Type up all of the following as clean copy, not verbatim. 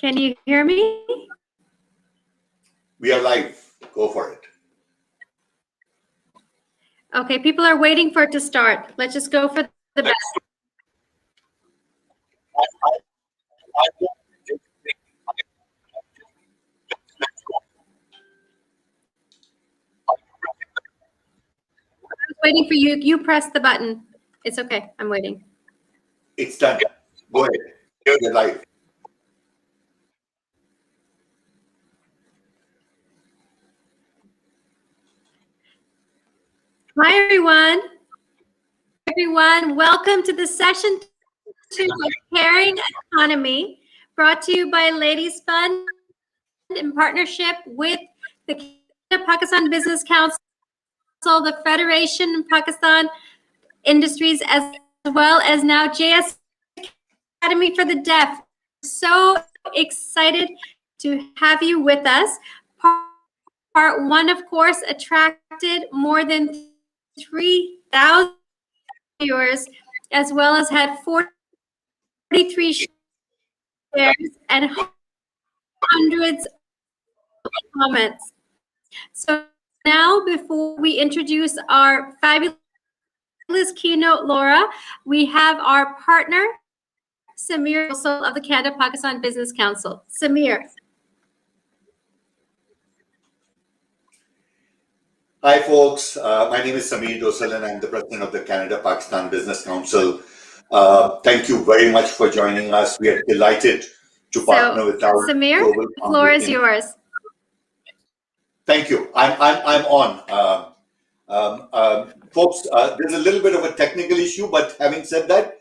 Can you hear me? We are live. Go for it. Okay, people are waiting for it to start. Let's just go for the best. I was waiting for you. You press the button. It's okay. I'm waiting. It's done. Go ahead. You're live. Hi, everyone. Welcome to the session 2 of Caring Economy, brought to you by LADIESFUND in partnership with the Pakistan Business Council, the Federation in Pakistan Industries, as well as now JS Academy for the Deaf. So excited to have you with us. Part 1, of course, attracted more than 3,000 viewers, as well as had 43 shares and hundreds of comments. So now, before we introduce our fabulous keynote, Laura, we have our partner, Samir, also of the Canada-Pakistan Business Council. Samir. Hi, folks. My name is Samir Dosal, and I'm the president of the Canada-Pakistan Business Council. Thank you very much for joining us. We are delighted to partner with our Samir, global the floor is yours. Thank you. I'm on. Folks, there's a little bit of a technical issue, but having said that,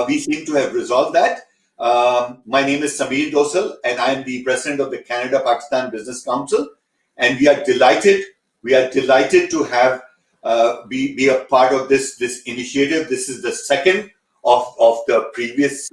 we seem to have resolved that. My name is Samir Dosal, and I'm the president of the Canada-Pakistan Business Council, and we are delighted to have be a part of this initiative. This is the second of the previous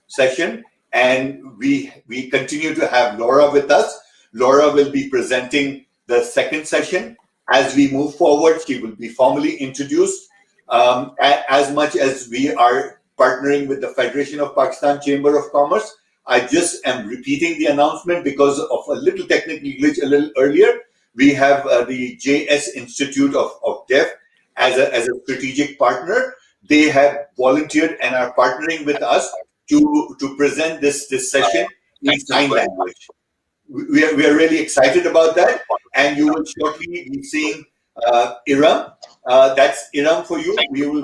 session, and we continue to have Laura with us. Laura will be presenting the second session. As we move forward, she will be formally introduced. As much as we are partnering with the Federation of Pakistan Chamber of Commerce, I just am repeating the announcement because of a little technical glitch a little earlier. We have the JS Institute of Deaf as a strategic partner. They have volunteered and are partnering with us to present this session in sign language. We are really excited about that, and you will shortly be seeing Iram. That's Iram for you. We will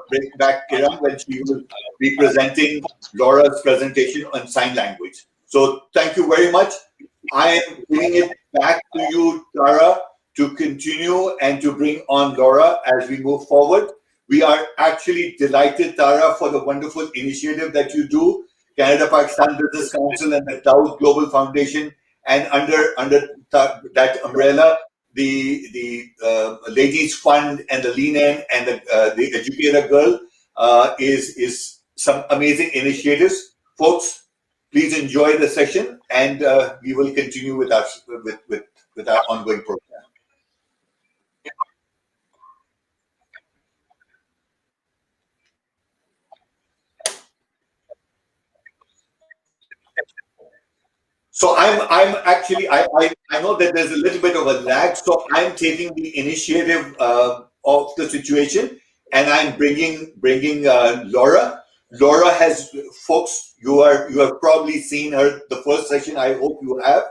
bring back Iram when she will be presenting Laura's presentation on sign language. So thank you very much. I am giving it back to you, Tara, to continue and to bring on Laura as we move forward. We are actually delighted, Tara, for the wonderful initiative that you do, Canada-Pakistan Business Council and the Dow Global Foundation, and under that umbrella, the Ladies Fund and the Lean In and the Educator Girl is some amazing initiatives. Folks, please enjoy the session, and we will continue with our ongoing program. So I'm actually I know that there's a little bit of a lag, so I'm taking the initiative of the situation, and I'm bringing Laura. Laura has, folks, you have probably seen her the first session. I hope you have,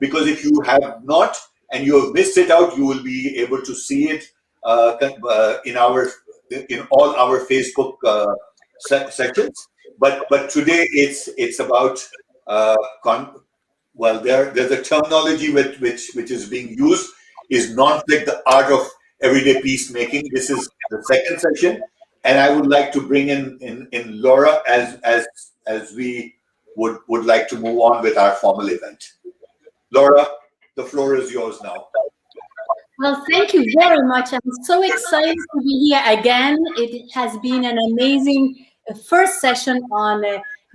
because if you have not and you have missed it out, you will be able to see it in all our Facebook sections. But today it's about well, there's a terminology which is being used is non-FLICT, the art of everyday peacemaking. This is the second session, and I would like to bring in Laura as we would like to move on with our formal event. Laura, the floor is yours now. Well, thank you very much. I'm so excited to be here again. It has been an amazing first session on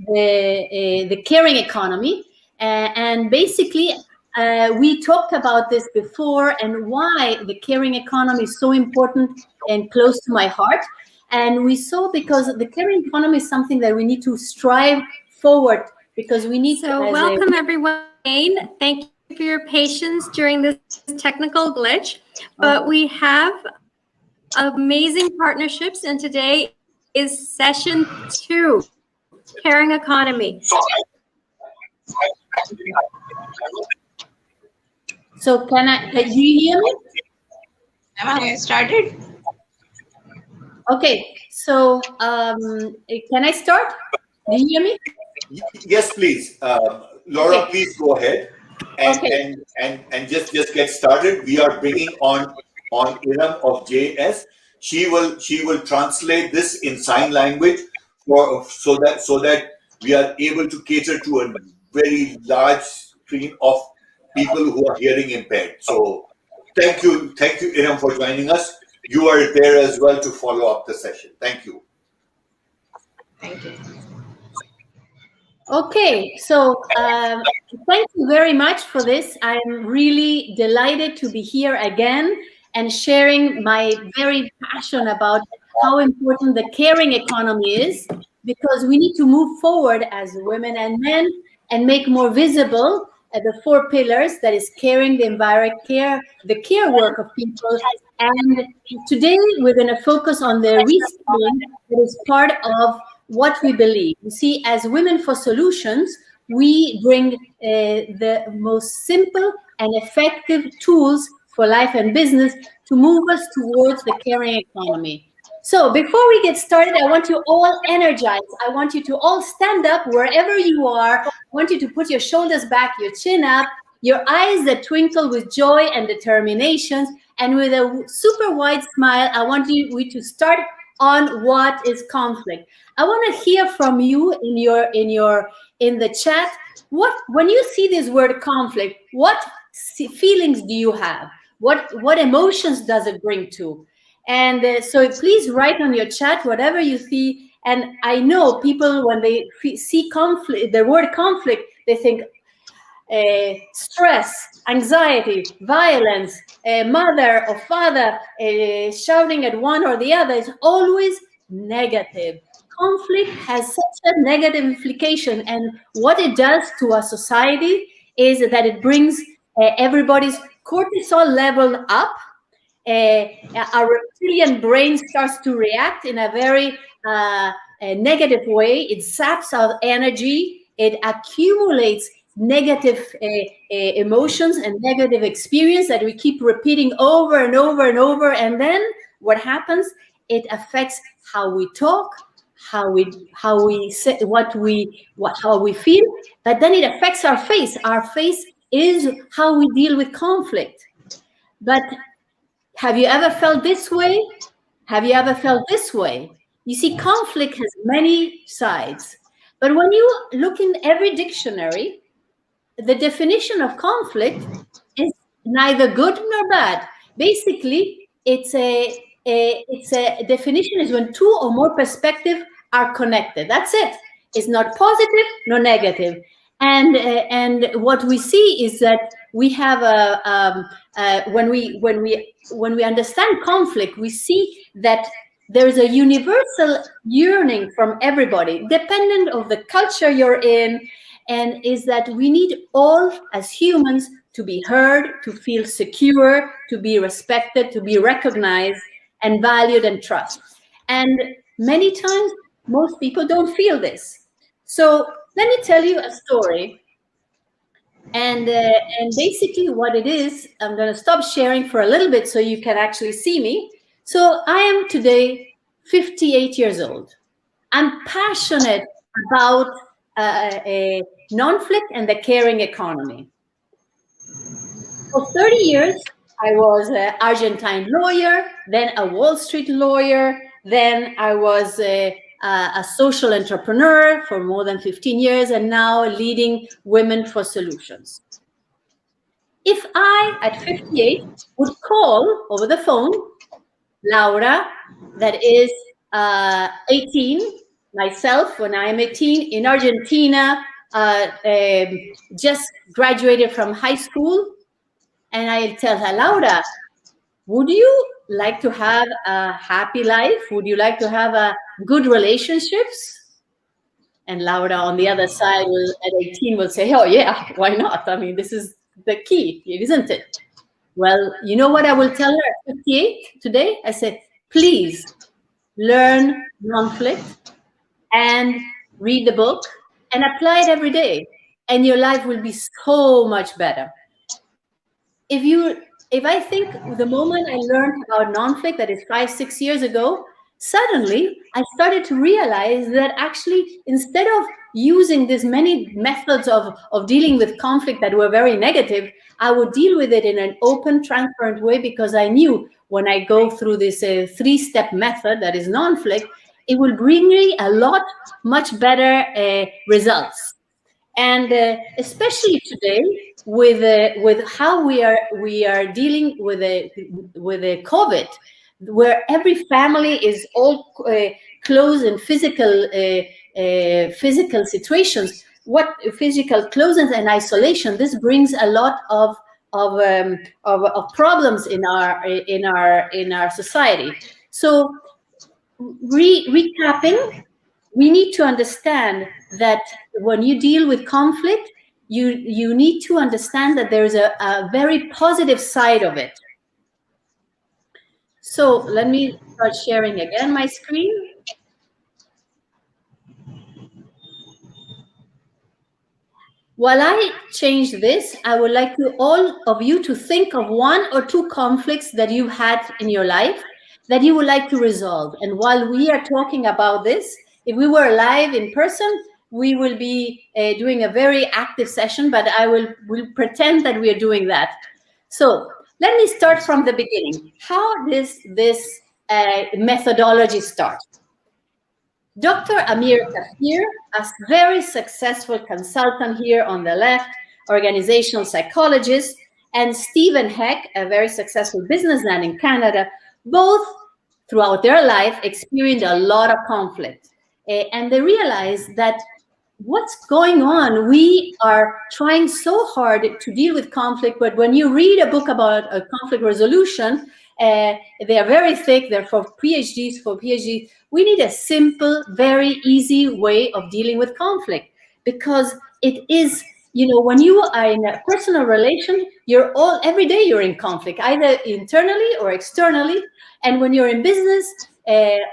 the caring economy. And basically, we talked about this before and why the caring economy is so important and close to my heart. And we saw because the caring economy is something that we need to strive forward because we need So to. welcome everyone. Thank you for your patience during this technical glitch. But we have amazing partnerships, and today is session 2, Caring Economy. So can you hear me? Am I started? Okay, so can I start? Do you hear me? Yes, please. Laura, Okay. please go ahead and, Okay. and just get started. We are bringing on Iram of JS. She will translate this in sign language so that we are able to cater to a very large screen of people who are hearing impaired. So thank you, Iram, for joining us. You are there as well to follow up the session. Thank you. Thank you. Okay, so thank you very much for this. I'm really delighted to be here again and sharing my very passion about how important the caring economy is, because we need to move forward as women and men and make more visible the 4 pillars, that is caring, the environment, the care work of people. And today we're going to focus on the reskilling that is part of what we believe. You see, as Women for Solutions, we bring the most simple and effective tools for life and business to move us towards the caring economy. So before we get started, I want you all energized. I want you to all stand up wherever you are. I want you to put your shoulders back, your chin up, your eyes that twinkle with joy and determination, and with a super wide smile. I want we to start on what is conflict. I want to hear from you in the chat. When you see this word conflict, what feelings do you have? What emotions does it bring to? And so please write on your chat whatever you see. And I know people, when they see conflict, the word conflict, they think stress, anxiety, violence, mother or father shouting at one or the other. Is always negative. Conflict has such a negative implication, and what it does to our society is that it brings everybody's cortisol level up. Our reptilian brain starts to react in a very negative way. It saps our energy. It accumulates negative emotions and negative experience that we keep repeating over and over and over. And then what happens? It affects how we talk, how we say, how we feel. But then it affects our face. Our face is how we deal with conflict. But have you ever felt this way? Have you ever felt this way? You see, conflict has many sides. But when you look in every dictionary, the definition of conflict is neither good nor bad. Basically, it's a definition is when 2 or more perspectives are connected. That's it. It's not positive nor negative. And what we see is that we have when we understand conflict, we see that there is a universal yearning from everybody, dependent of the culture you're in, and is that we need all as humans to be heard, to feel secure, to be respected, to be recognized and valued and trusted. And many times, most people don't feel this. So let me tell you a story. And basically what it is, I'm going to stop sharing for a little bit so you can actually see me. So I am today 58 years old. I'm passionate about NONFLICT and the caring economy. For 30 years, I was an Argentine lawyer, then a Wall Street lawyer, then I was a social entrepreneur for more than 15 years, and now leading Women for Solutions. If I, at 58, would call over the phone Laura, that is 18, myself when I'm 18, in Argentina, just graduated from high school, and I tell her, Laura, would you like to have a happy life? Would you like to have a good relationships? And Laura on the other side will, at 18 will say, oh yeah, why not? I mean, this is the key, isn't it? Well, you know what I will tell her at 58 today? I said, please learn non-flict and read the book and apply it every day. And your life will be so much better. If I think the moment I learned about non-flict, that is 5-6 years ago, suddenly I started to realize that actually, instead of using these many methods of dealing with conflict that were very negative, I would deal with it in an open, transparent way, because I knew when I go through this 3-step method that is non-flict, it will bring me a lot much better results. And especially today, with how we are dealing with the COVID, where every family is all close in physical situations, what physical closeness and isolation, this brings a lot of problems in our society. So recapping, we need to understand that when you deal with conflict, you need to understand that there's a very positive side of it. So let me start sharing again my screen. While I change this, I would like all of you to think of 1 or 2 conflicts that you had in your life that you would like to resolve. And while we are talking about this, if we were live in person, we will be doing a very active session, but I will pretend that we are doing that. So let me start from the beginning. How does this methodology start? Dr. Amir Kafir, a very successful consultant here on the left, organizational psychologist, and Stephen Heck, a very successful businessman in Canada, both throughout their life experienced a lot of conflict. And they realized that what's going on, we are trying so hard to deal with conflict, but when you read a book about a conflict resolution, they are very thick, they're for PhDs. We need a simple, very easy way of dealing with conflict, because it is, when you are in a personal relation, every day you're in conflict, either internally or externally. And when you're in business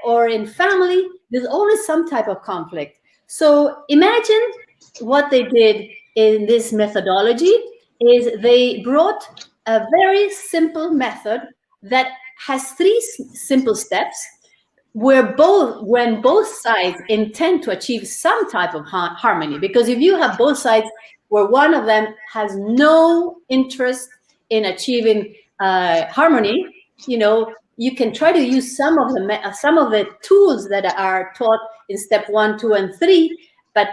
or in family, there's always some type of conflict. So imagine what they did in this methodology is they brought a very simple method that has 3 simple steps, where when both sides intend to achieve some type of harmony. Because if you have both sides where one of them has no interest in achieving harmony, you can try to use some of the tools that are taught in step 1, 2, and 3, but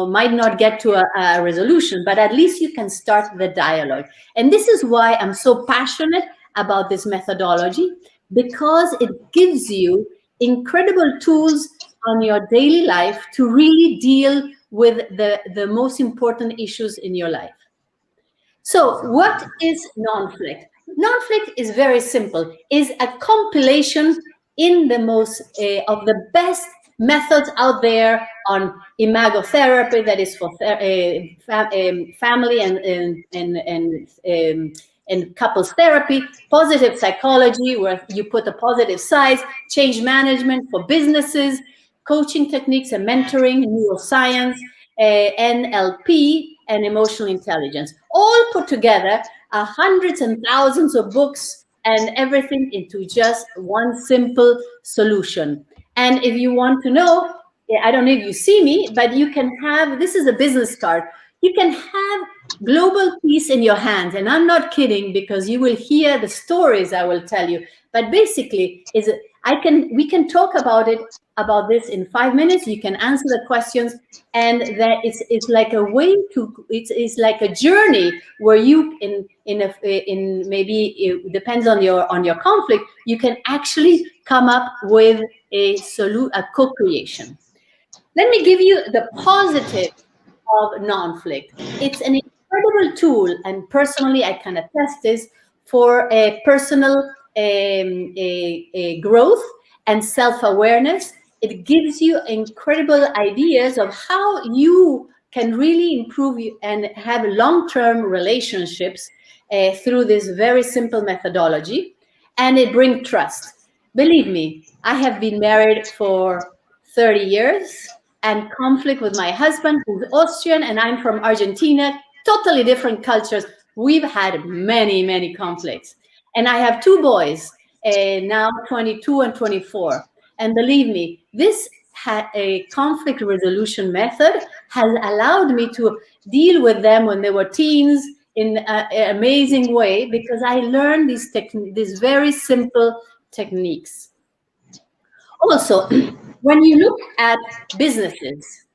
might not get to a resolution. But at least you can start the dialogue. And this is why I'm so passionate about this methodology, because it gives you incredible tools on your daily life to really deal with the most important issues in your life. So what is non-flict? Non-flict is very simple, is a compilation in the most of the best methods out there on imagotherapy, that is for family and couples therapy, positive psychology, where you put the positive sides, change management for businesses, coaching techniques and mentoring, neuroscience, NLP, and emotional intelligence, all put together, hundreds and thousands of books and everything into just one simple solution. And if you want to know, I don't know if you see me, but you can have, this is a business card. You can have global peace in your hands. And I'm not kidding, because you will hear the stories I will tell you. But basically, we can talk about this in 5 minutes. You can answer the questions, and that it's like a way to, it's like a journey where you in maybe it depends on your conflict, you can actually come up with a co-creation. Let me give you the positive of non-flict. It's an incredible tool, and personally I can attest this, for a personal growth and self-awareness, it gives you incredible ideas of how you can really improve and have long-term relationships through this very simple methodology, and it brings trust. Believe me, I have been married for 30 years, and conflict with my husband, who's Austrian, and I'm from Argentina, totally different cultures. We've had many, many conflicts. And I have two boys, now 22 and 24. And believe me, this a conflict resolution method has allowed me to deal with them when they were teens in an amazing way, because I learned these very simple techniques. Also, when you look at businesses,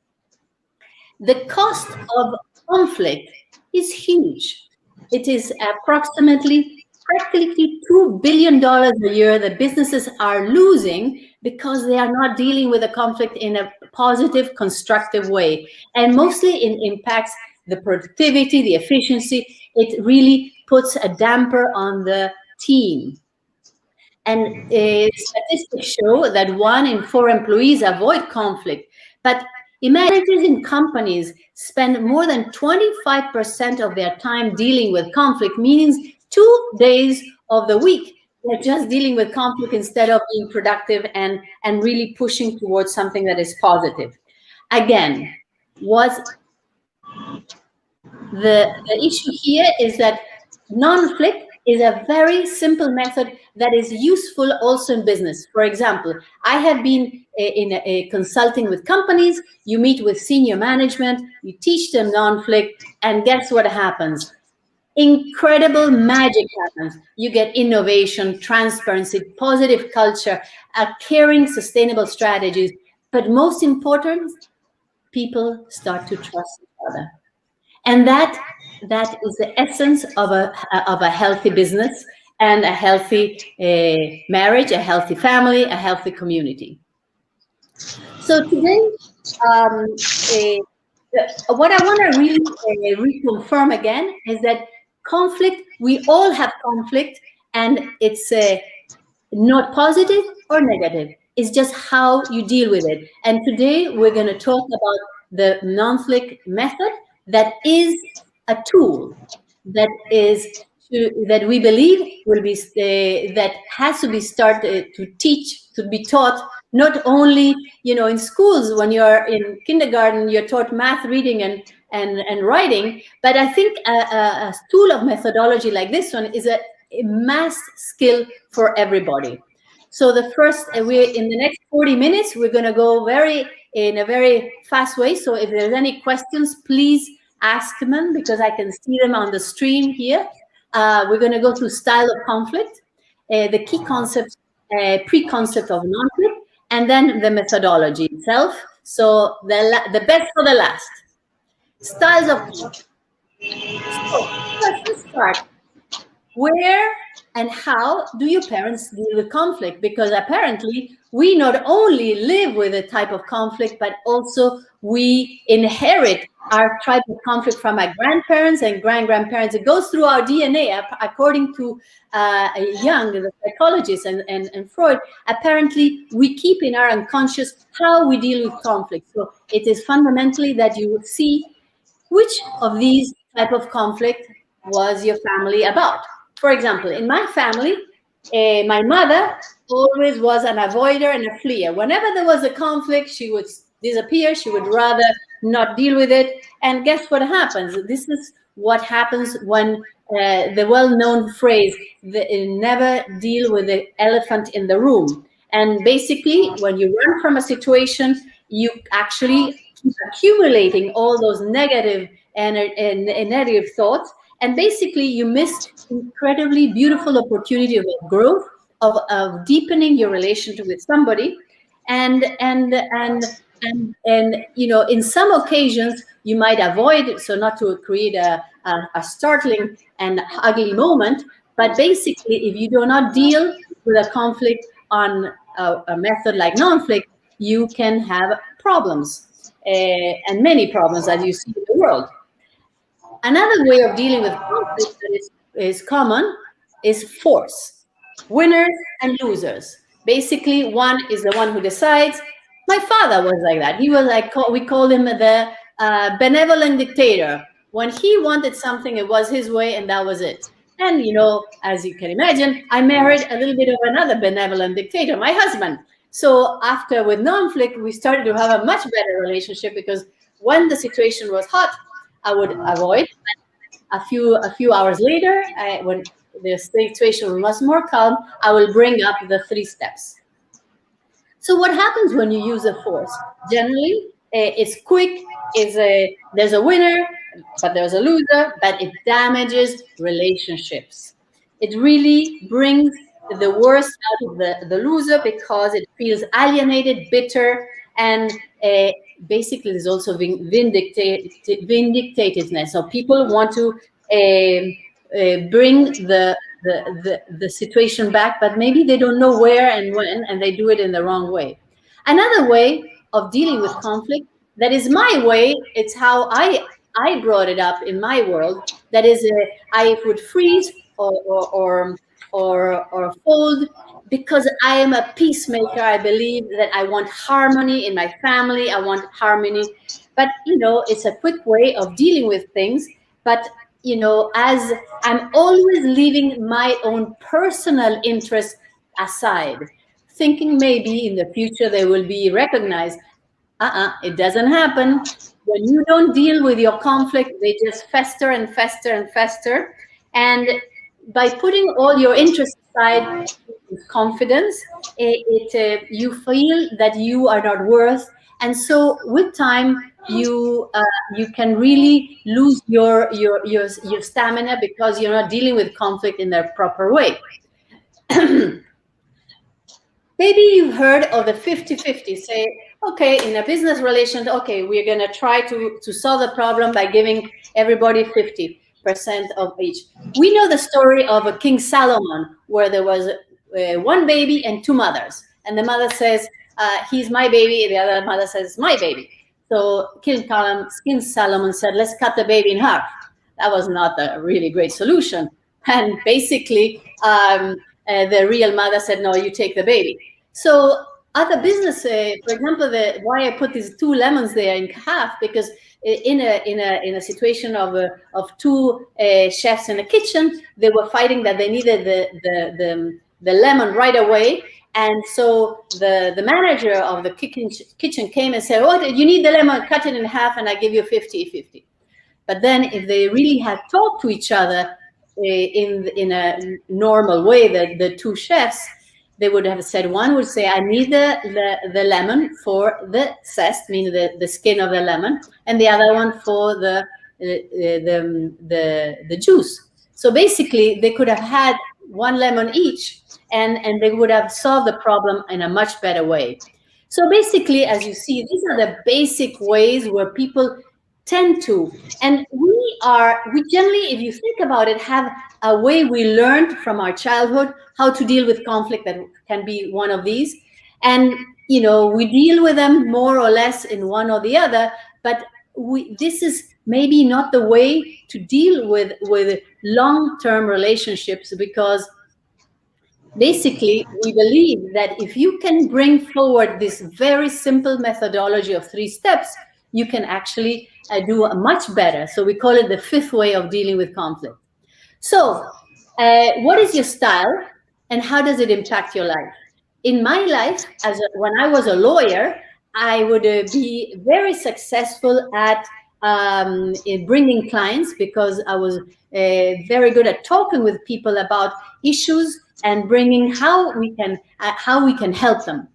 the cost of conflict is huge. It is practically $2 billion a year that businesses are losing because they are not dealing with the conflict in a positive, constructive way. And mostly it impacts the productivity, the efficiency. It really puts a damper on the team. And statistics show that 1 in 4 employees avoid conflict. But managers in companies spend more than 25% of their time dealing with conflict, meaning 2 days of the week they're just dealing with conflict instead of being productive and really pushing towards something that is positive. Again, the issue here is that NONFLICT is a very simple method that is useful also in business. For example, I have been in consulting with companies. You meet with senior management, you teach them NONFLICT, and guess what happens? Incredible magic happens. You get innovation, transparency, positive culture, caring, sustainable strategies. But most important, people start to trust each other. And that is the essence of a healthy business and a healthy marriage, a healthy family, a healthy community. So today, what I want to really reconfirm again is that conflict, we all have conflict, and it's not positive or negative. It's just how you deal with it. And today we're going to talk about the NONFLICT method, that is a tool that we believe will be that has to be started to be taught, not only in schools. When you're in kindergarten, you're taught math, reading, and writing, but I think a tool of methodology like this one is a mass skill for everybody. So the first, in the next 40 minutes, we're going to go in a very fast way. So if there's any questions, please ask them, because I can see them on the screen here. We're going to go through style of conflict, the key concepts, pre-concept of NONFLICT, and then the methodology itself. So the best for the last. Styles of conflict. So let's start. Where and how do your parents deal with conflict? Because apparently we not only live with a type of conflict, but also we inherit our type of conflict from our grandparents and grandparents. It goes through our DNA, according to Jung, the psychologist, and Freud. Apparently, we keep in our unconscious how we deal with conflict. So it is fundamentally that you would see which of these type of conflict was your family about. For example, in my family, my mother always was an avoider and a fleer. Whenever there was a conflict, she would disappear. She would rather not deal with it. And guess what happens? This is what happens when the well-known phrase, never deal with the elephant in the room. And basically, when you run from a situation, you actually keep accumulating all those negative and negative thoughts. And basically, you missed incredibly beautiful opportunity of growth, of deepening your relationship with somebody, and in some occasions you might avoid, so not to create a startling and ugly moment. But basically, if you do not deal with a conflict on a method like NONFLICT, you can have problems, and many problems, as you see in the world. Another way of dealing with conflict that is common is force. Winners and losers. Basically, one is the one who decides, My father was like that. He was like, we called him the benevolent dictator. When he wanted something, it was his way, and that was it. And, as you can imagine, I married a little bit of another benevolent dictator, my husband. So after with NONFLICT, we started to have a much better relationship, because when the situation was hot, I would avoid. A few hours later, when the situation was more calm, I will bring up the 3 steps. So what happens when you use a force? Generally, it's quick, there's a winner, but there's a loser, but it damages relationships. It really brings the worst out of the loser, because it feels alienated, bitter, and basically there's also vindicativeness. So people want to bring the situation back, but maybe they don't know where and when, and they do it in the wrong way. Another way of dealing with conflict, that is my way, it's how I brought it up in my world, that is I would freeze or fold, because I am a peacemaker. I believe that I want harmony in my family, I want harmony, but it's a quick way of dealing with things. But as I'm always leaving my own personal interest aside, thinking maybe in the future they will be recognized. It doesn't happen. When you don't deal with your conflict, they just fester and fester and fester. And by putting all your interests aside with confidence, you feel that you are not worth. And so with time, you can really lose your stamina, because you're not dealing with conflict in the proper way. Maybe you've heard of the 50-50. Say, okay, in a business relation, okay, we're going to try to solve the problem by giving everybody 50% of each. We know the story of a King Solomon, where there was one baby and 2 mothers. And the mother says, he's my baby. The other mother says, my baby. So King Solomon said, let's cut the baby in half. That was not a really great solution. And basically, the real mother said, no, you take the baby. So other business, for example, why I put these 2 lemons there in half, because in a situation of 2 chefs in a kitchen, they were fighting that they needed the lemon right away. And so the manager of the kitchen came and said, oh, you need the lemon, cut it in half, and I give you 50-50. But then if they really had talked to each other in a normal way, the 2 chefs, they would have said, one would say, I need the lemon for the zest, meaning the skin of the lemon, and the other one for the juice. So basically, they could have had 1 lemon each, and they would have solved the problem in a much better way. So basically, as you see, these are the basic ways where people tend to, and we generally, if you think about it, have a way we learned from our childhood how to deal with conflict. That can be one of these, and we deal with them more or less in one or the other, but this is maybe not the way to deal with long-term relationships, because basically we believe that if you can bring forward this very simple methodology of 3 steps, you can actually do much better. So we call it the 5th way of dealing with conflict. So what is your style, and how does it impact your life? In my life, when I was a lawyer, I would be very successful at in bringing clients, because I was very good at talking with people about issues and bringing how we can help them.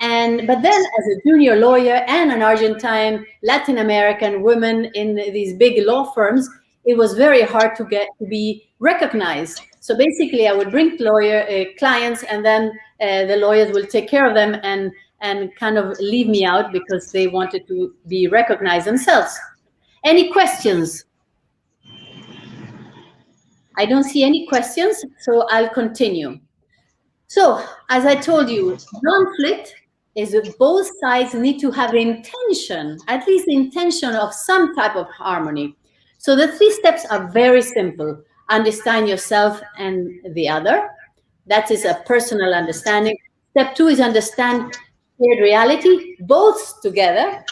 But then, as a junior lawyer and an Argentine Latin American woman in these big law firms, it was very hard to be recognized. So basically, I would bring clients, and then the lawyers will take care of them and kind of leave me out, because they wanted to be recognized themselves. Any questions? I don't see any questions, so I'll continue. So, as I told you, conflict is that both sides need to have intention, at least the intention of some type of harmony. So the 3 steps are very simple. Understand yourself and the other. That is a personal understanding. Step 2 is understand shared reality, both together.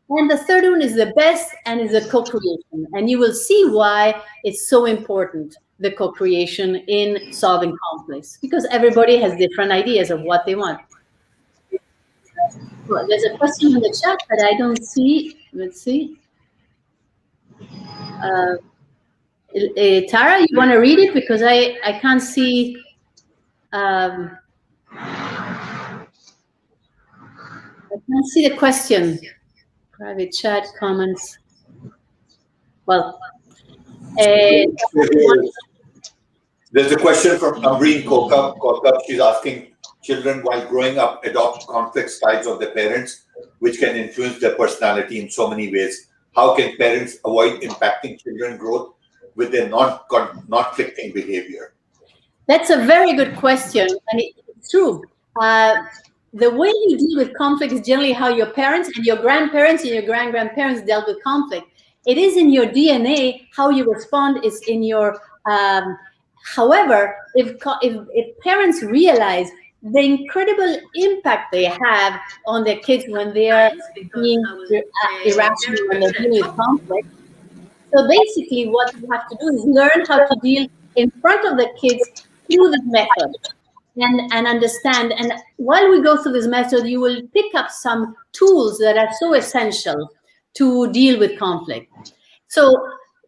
And the third one is the best, and is the co-creation. And you will see why it's so important, the co-creation in solving conflicts, because everybody has different ideas of what they want. Well, there's a question in the chat that I don't see. Let's see. Tara, you want to read it? Because I can't see. I can't see the question. Private chat, comments. Well, there's a question from Amreen Koch. She's asking, children while growing up adopt conflict styles of their parents, which can influence their personality in so many ways. How can parents avoid impacting children's growth with their non-conflicting behavior? That's a very good question, and it's true. The way you deal with conflict is generally how your parents and your grandparents and your grand-grandparents dealt with conflict. It is in your DNA. How you respond is in your. However, if parents realize the incredible impact they have on their kids when they are being irrational, when they're dealing with conflict. So basically, what you have to do is learn how to deal in front of the kids through this method. And understand, and while we go through this method, you will pick up some tools that are so essential to deal with conflict. So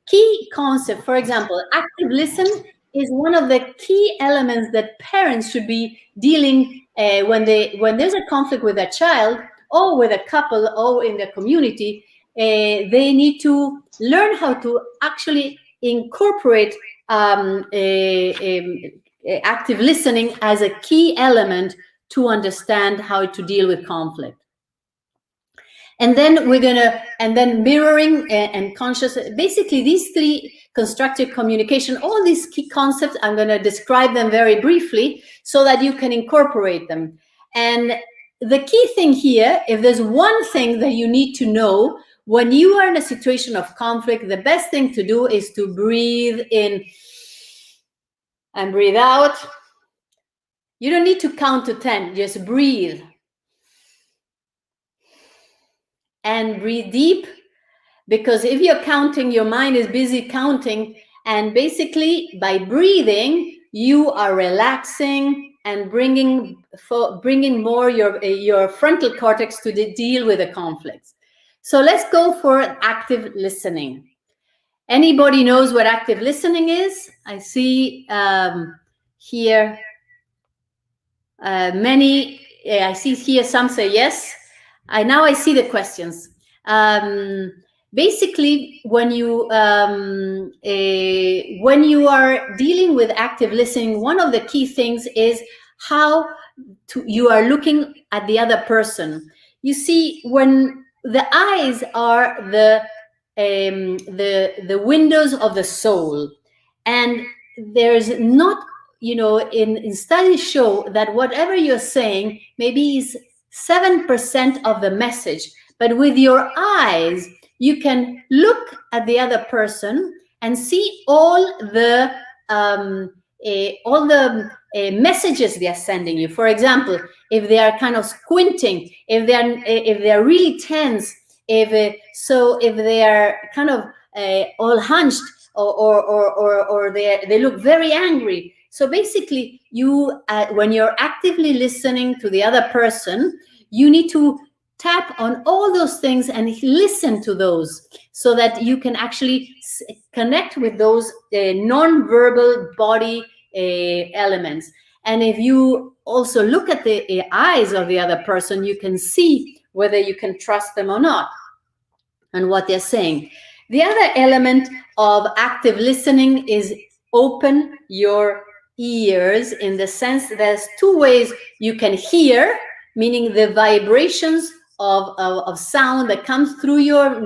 key concept, for example, active listen is one of the key elements that parents should be dealing when there's a conflict with a child or with a couple or in the community. They need to learn how to actually incorporate active listening as a key element to understand how to deal with conflict. And then mirroring and conscious, basically these three, constructive communication, all these key concepts, I'm going to describe them very briefly so that you can incorporate them. And the key thing here, if there's one thing that you need to know when you are in a situation of conflict, the best thing to do is to breathe in and breathe out. You don't need to count to 10, just breathe. And breathe deep, because if you're counting, your mind is busy counting, and basically by breathing, you are relaxing and bringing more your frontal cortex to deal with the conflicts. So let's go for active listening. Anybody knows what active listening is? I see here I see here some say yes. Now I see the questions. Basically, when you are dealing with active listening, one of the key things is how you are looking at the other person. You see, when the eyes are the windows of the soul, and there's not, in studies show that whatever you're saying maybe is 7% of the message, but with your eyes you can look at the other person and see all the messages they are sending you. For example, if they are kind of squinting, if they are really tense, if they are kind of all hunched, or they look very angry. So basically, when you're actively listening to the other person, you need to tap on all those things and listen to those, so that you can actually connect with those non-verbal body elements. And if you also look at the eyes of the other person, you can see whether you can trust them or not and what they're saying. The other element of active listening is open your ears, in the sense there's two ways you can hear, meaning the vibrations of sound that comes through your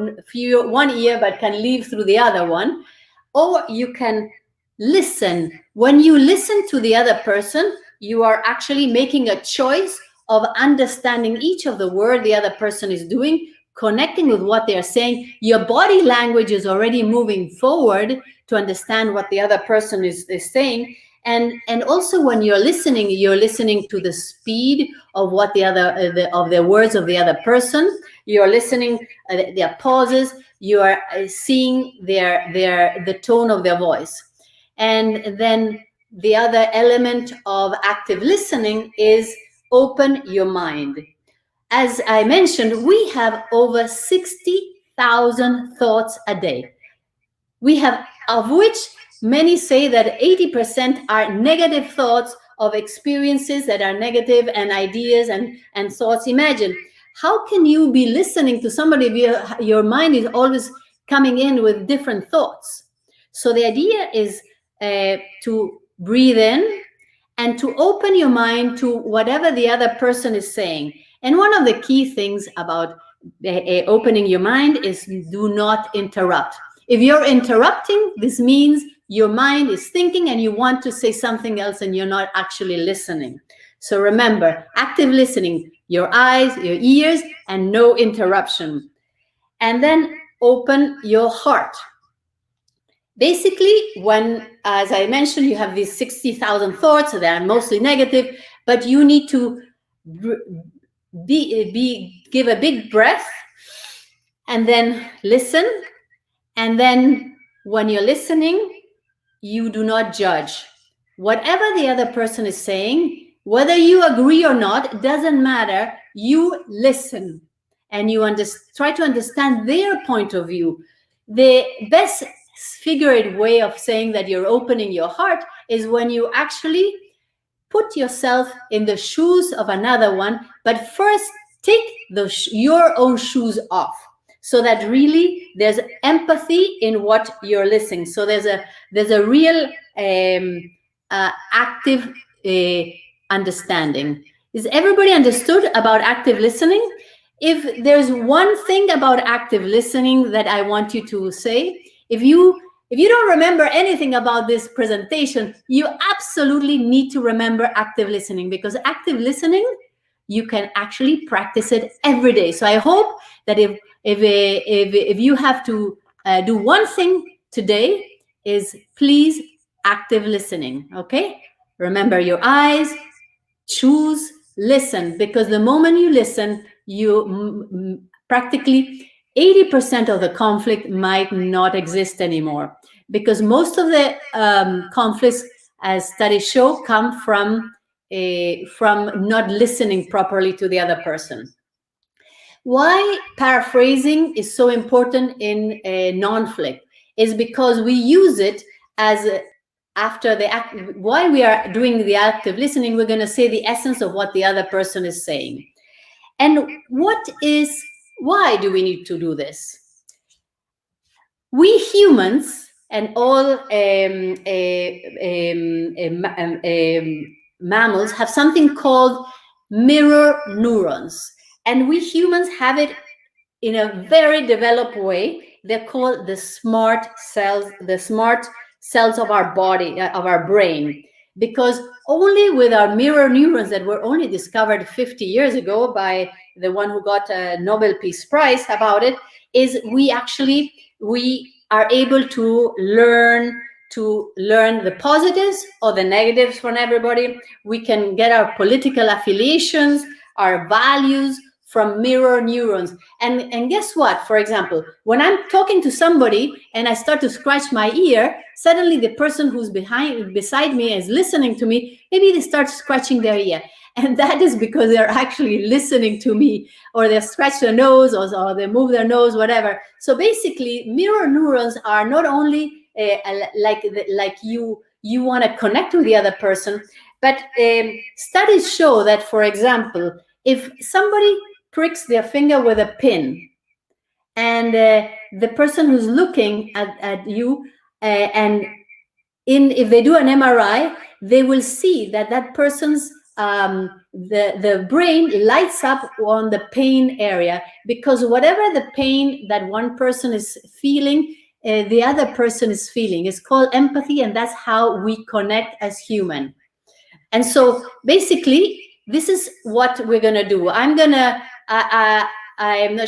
one ear but can leave through the other one, or you can listen. When you listen to the other person, you are actually making a choice of understanding each of the word the other person is doing, connecting with what they're saying. Your body language is already moving forward to understand what the other person is saying, And also when you're listening to the speed of what the other of the words of the other person. You're listening their pauses. You are seeing the tone of their voice. And then the other element of active listening is open your mind. As I mentioned, we have over 60,000 thoughts a day. We have, of which many say that 80% are negative thoughts of experiences that are negative, and ideas and thoughts. Imagine, how can you be listening to somebody if your mind is always coming in with different thoughts? So the idea is to breathe in and to open your mind to whatever the other person is saying. And one of the key things about opening your mind is do not interrupt. If you're interrupting, this means your mind is thinking and you want to say something else and you're not actually listening. So remember, active listening, your eyes, your ears, and no interruption. And then open your heart. Basically, when, as I mentioned, you have these 60,000 thoughts, so they are mostly negative, but you need to give a big breath and then listen. And then when you're listening, you do not judge. Whatever the other person is saying, whether you agree or not, it doesn't matter. You listen and you try to understand their point of view. The best figurative way of saying that you're opening your heart is when you actually put yourself in the shoes of another one, but first take your own shoes off, so that really there's empathy in what you're listening. So there's a real active understanding. Is everybody understood about active listening? If there's one thing about active listening that I want you to say, if you don't remember anything about this presentation, you absolutely need to remember active listening, because active listening, you can actually practice it every day. So I hope that if you have to do one thing today, is please active listening. Okay, remember your eyes, choose, listen, because the moment you listen, you practically 80% of the conflict might not exist anymore, because most of the conflicts, as studies show, come from not listening properly to the other person. Why paraphrasing is so important in non-flict is because we use it as after the act. While we are doing the active listening, we're going to say the essence of what the other person is saying. And why do we need to do this? We humans and all mammals have something called mirror neurons. And we humans have it in a very developed way. They're called the smart cells of our body, of our brain. Because only with our mirror neurons that were only discovered 50 years ago by the one who got a Nobel Peace Prize about it, is we are able to learn the positives or the negatives from everybody. We can get our political affiliations, our values from mirror neurons. And guess what? For example, when I'm talking to somebody and I start to scratch my ear, suddenly the person who's beside me is listening to me. Maybe they start scratching their ear. And that is because they're actually listening to me, or they scratch their nose, or they move their nose, whatever. So basically, mirror neurons are not only like you want to connect with the other person, but studies show that, for example, if somebody pricks their finger with a pin, and the person who's looking at you, if they do an MRI, they will see that person's the brain lights up on the pain area, because whatever the pain that one person is feeling, the other person is feeling. It's called empathy, and that's how we connect as human. And so basically, this is what we're gonna do. I'm not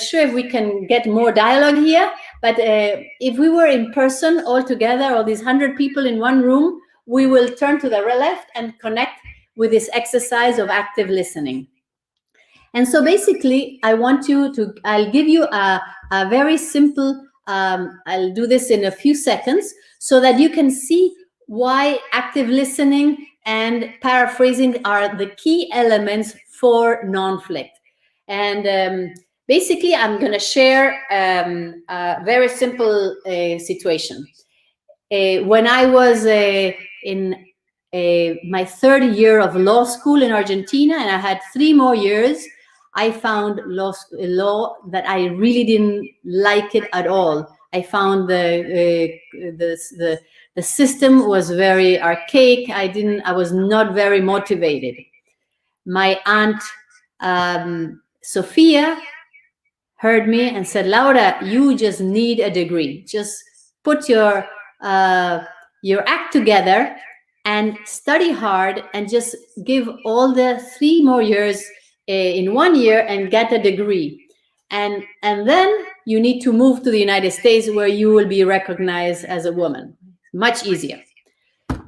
sure if we can get more dialogue here, but if we were in person all together, all these 100 people in one room, we will turn to the left and connect with this exercise of active listening. And so basically, I'll give you a very simple, I'll do this in a few seconds so that you can see why active listening and paraphrasing are the key elements for non-flict. And basically, I'm going to share a very simple situation. When I was in my third year of law school in Argentina, and I had 3 more years, I found law that I really didn't like it at all. I found the system was very archaic. I was not very motivated. My aunt Sophia heard me and said, "Laura, you just need a degree. Just put your act together and study hard and just give all the 3 more years in 1 year and get a degree. And then you need to move to the United States where you will be recognized as a woman. Much easier."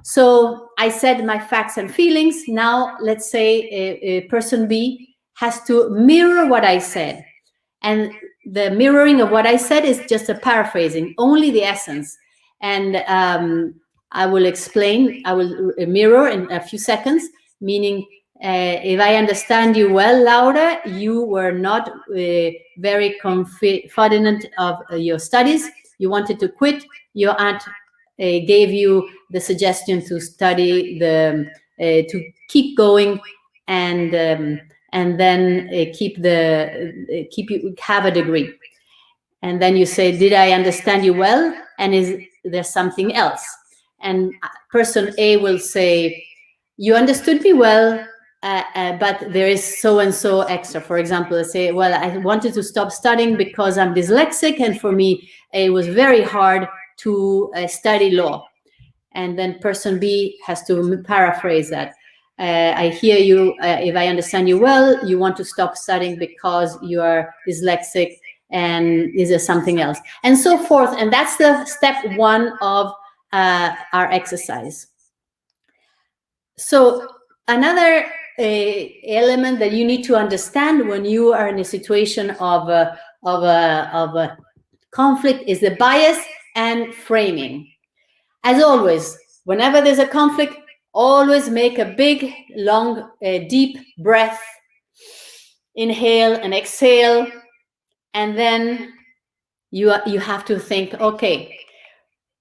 So I said my facts and feelings. Now let's say a person B has to mirror what I said. And the mirroring of what I said is just a paraphrasing, only the essence. And I will explain, I will mirror in a few seconds, meaning if I understand you well, Laura, you were not very confident of your studies. You wanted to quit. Your aunt gave you the suggestion to study, to keep going, and then have a degree. And then you say, "Did I understand you well? And is there something else?" And person A will say, "You understood me well, but there is so and so extra." For example, let's say, "Well, I wanted to stop studying because I'm dyslexic, and for me it was very hard to study law." And then person B has to paraphrase that. "I hear you. If I understand you well, you want to stop studying because you are dyslexic, and is there something else?" And so forth. And that's the step 1 of our exercise. So another element that you need to understand when you are in a situation of a conflict is the bias and framing. As always, whenever there's a conflict, always make a big, long, deep breath. Inhale and exhale. And then you have to think, okay,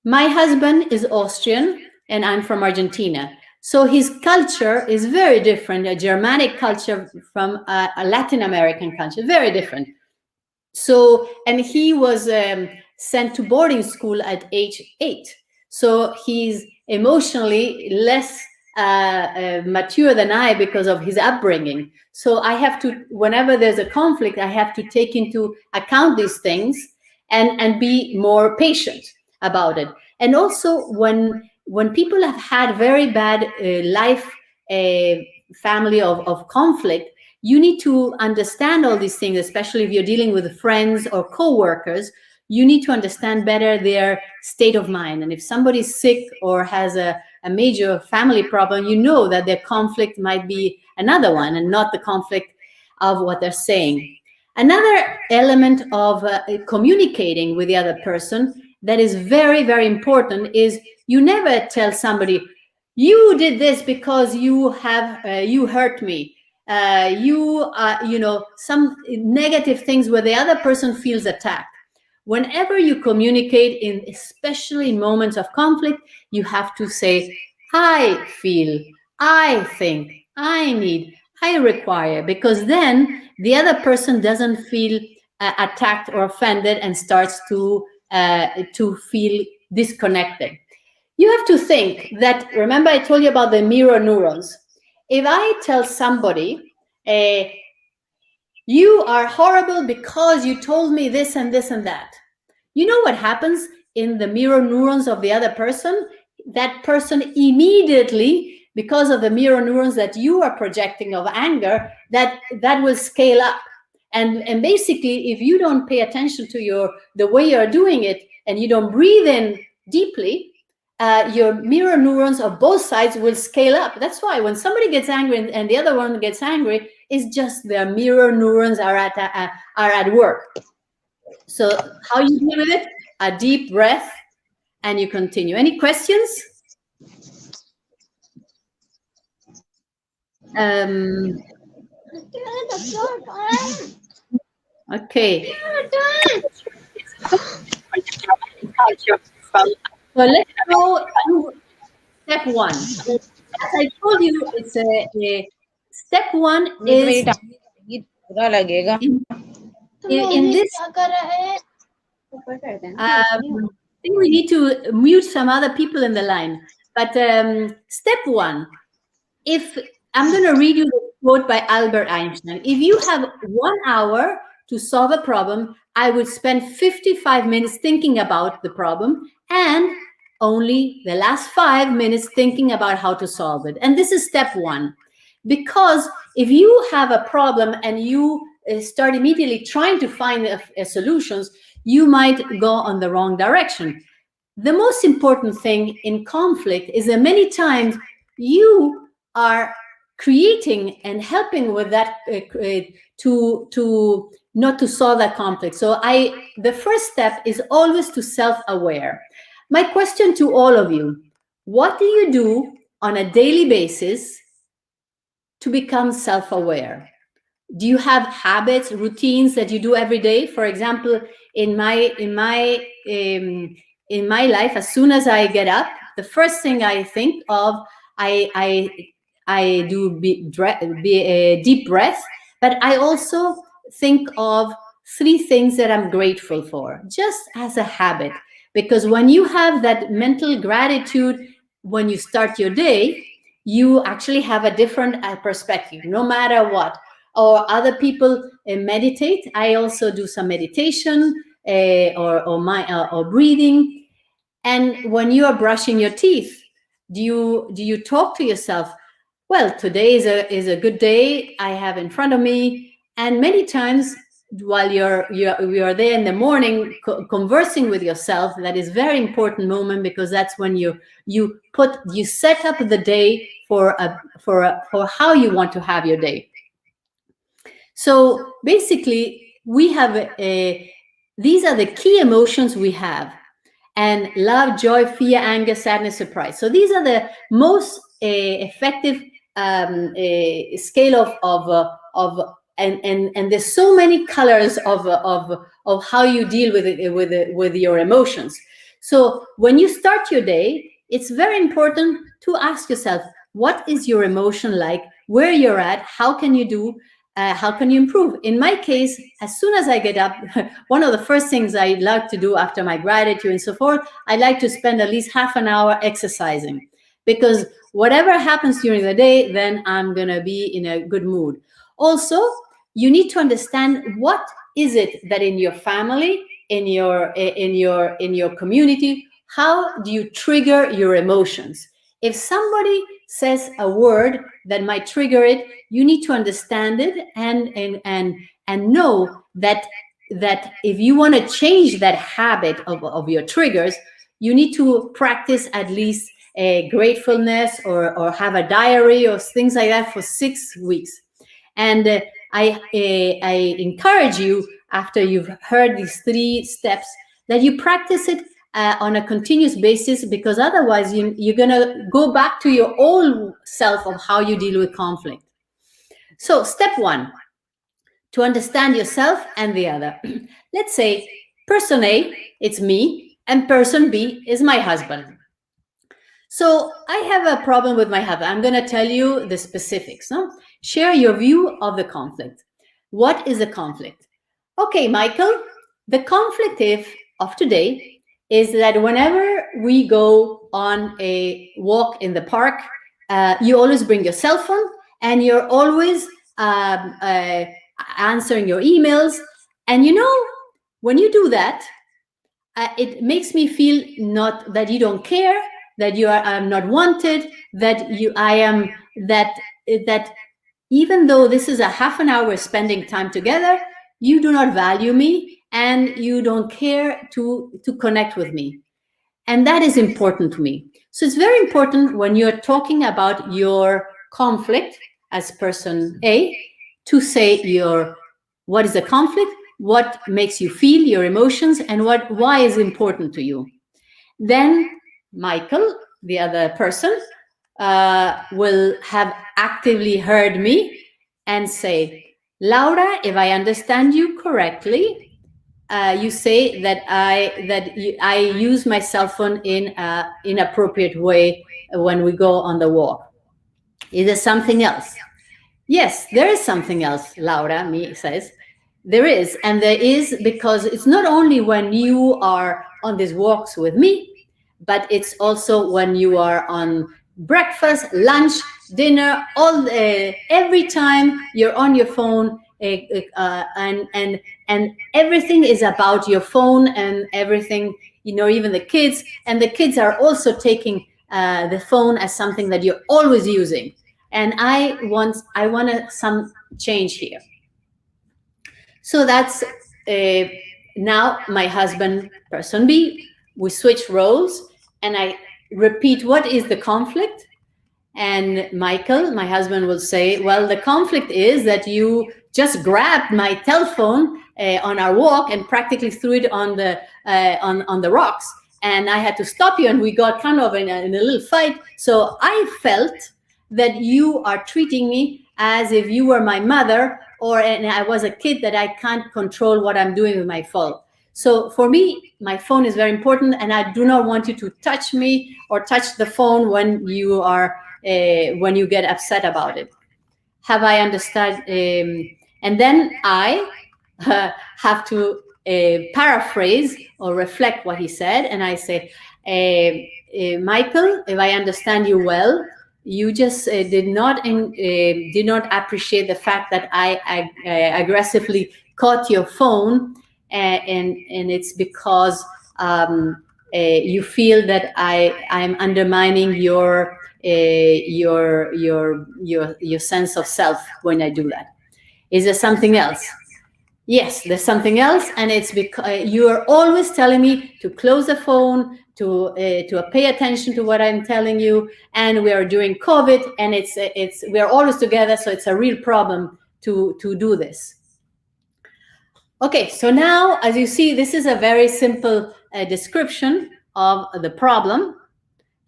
my husband is Austrian and I'm from Argentina. So his culture is very different, a Germanic culture from a Latin American culture, very different. So, and he was sent to boarding school at age 8. So he's emotionally less mature than I because of his upbringing. So I have to, whenever there's a conflict, I have to take into account these things and be more patient about it. And also when people have had very bad life, family of conflict, you need to understand all these things, especially if you're dealing with friends or co-workers. You need to understand better their state of mind. And if somebody's sick or has a major family problem, you know that their conflict might be another one and not the conflict of what they're saying. Another element of communicating with the other person that is very, very important is you never tell somebody, "You did this because you hurt me." Some negative things where the other person feels attacked. Whenever you communicate, especially in moments of conflict, you have to say, "I feel, I think, I need, I require," because then the other person doesn't feel attacked or offended and starts to feel disconnected. You have to think that, remember I told you about the mirror neurons. If I tell somebody, "You are horrible because you told me this and this and that," you know what happens in the mirror neurons of the other person? That person immediately, because of the mirror neurons that you are projecting of anger, that will scale up. And basically, if you don't pay attention to the way you're doing it, and you don't breathe in deeply, your mirror neurons of both sides will scale up. That's why when somebody gets angry and the other one gets angry, it's just their mirror neurons are at work. So how you deal with it? A deep breath, and you continue. Any questions? Okay. So let's go to step one. As I told you, it's a step one is in this. I think we need to mute some other people in the line. But step one, if I'm going to read you the quote by Albert Einstein. If you have 1 hour to solve a problem, I would spend 55 minutes thinking about the problem and only the last 5 minutes thinking about how to solve it. And this is step one. Because if you have a problem and you start immediately trying to find solutions, you might go on the wrong direction. The most important thing in conflict is that many times you are creating and helping with that to not to solve that conflict. So the first step is always to self-aware. My question to all of you, what do you do on a daily basis to become self-aware? Do you have habits, routines that you do every day? For example, in my life, as soon as I get up, the first thing I think of, I do a deep breath, but I also think of 3 things that I'm grateful for, just as a habit. Because when you have that mental gratitude, when you start your day, you actually have a different perspective, no matter what. Or other people meditate. I also do some meditation or breathing. And when you are brushing your teeth, do you talk to yourself, well, today is a good day I have in front of me? And many times while you're there in the morning conversing with yourself, that is very important moment, because that's when you set up the day for how you want to have your day. So basically, we have these are the key emotions we have, and love, joy, fear, anger, sadness, surprise. So these are the most effective scale of and there's so many colors of how you deal with your emotions. So when you start your day, it's very important to ask yourself, what is your emotion like? Where you're at? How can you do? How can you improve? In my case, as soon as I get up, one of the first things I like to do after my gratitude and so forth, I like to spend at least half an hour exercising, because whatever happens during the day, then I'm gonna be in a good mood. Also, you need to understand what is it that in your family, in your community, how do you trigger your emotions? If somebody says a word that might trigger it, you need to understand it and know that if you want to change that habit of your triggers, you need to practice at least a gratefulness or have a diary or things like that for 6 weeks. And I encourage you, after you've heard these 3 steps, that you practice it on a continuous basis, because otherwise you're going to go back to your old self of how you deal with conflict. So step 1, to understand yourself and the other. Let's say person A, it's me, and person B is my husband. So I have a problem with my husband. I'm going to tell you the specifics. No? Share your view of the conflict. What is a conflict? Okay, Michael, the conflict of today is that whenever we go on a walk in the park, you always bring your cell phone and you're always answering your emails. And you know, when you do that, it makes me feel not that you don't care, that you are not wanted, that even though this is a half an hour we're spending time together, you do not value me and you don't care to connect with me. And that is important to me. So it's very important when you're talking about your conflict as person A to say what is the conflict, what makes you feel, your emotions, and why is important to you. Then Michael, the other person, will have actively heard me and say, Laura, if I understand you correctly, you say that I use my cell phone in an inappropriate way when we go on the walk. Is there something else? Yes, there is something else, Laura, me says. There is, and there is because it's not only when you are on these walks with me, but it's also when you are on breakfast, lunch, dinner, every time you're on your phone, and everything is about your phone and everything, even the kids, and the kids are also taking the phone as something that you're always using. And I want some change here. So that's now my husband, person B, we switch roles and I repeat, what is the conflict? And Michael, my husband, will say, well, the conflict is that you just grabbed my telephone on our walk and practically threw it on the rocks. And I had to stop you, and we got kind of in a little fight. So I felt that you are treating me as if you were my mother, and I was a kid that I can't control what I'm doing with my phone. So for me, my phone is very important, and I do not want you to touch me or touch the phone when you get upset about it. Have I understood? And then I have to paraphrase or reflect what he said, and I say, Michael, if I understand you well, you just did not appreciate the fact that I aggressively caught your phone, and it's because you feel that I'm undermining your sense of self when I do that. Is there something else? Yes, there's something else, and it's because you are always telling me to close the phone, to pay attention to what I'm telling you, and we are doing COVID, and we are always together, so it's a real problem to do this. Okay, so now, as you see, this is a very simple description of the problem,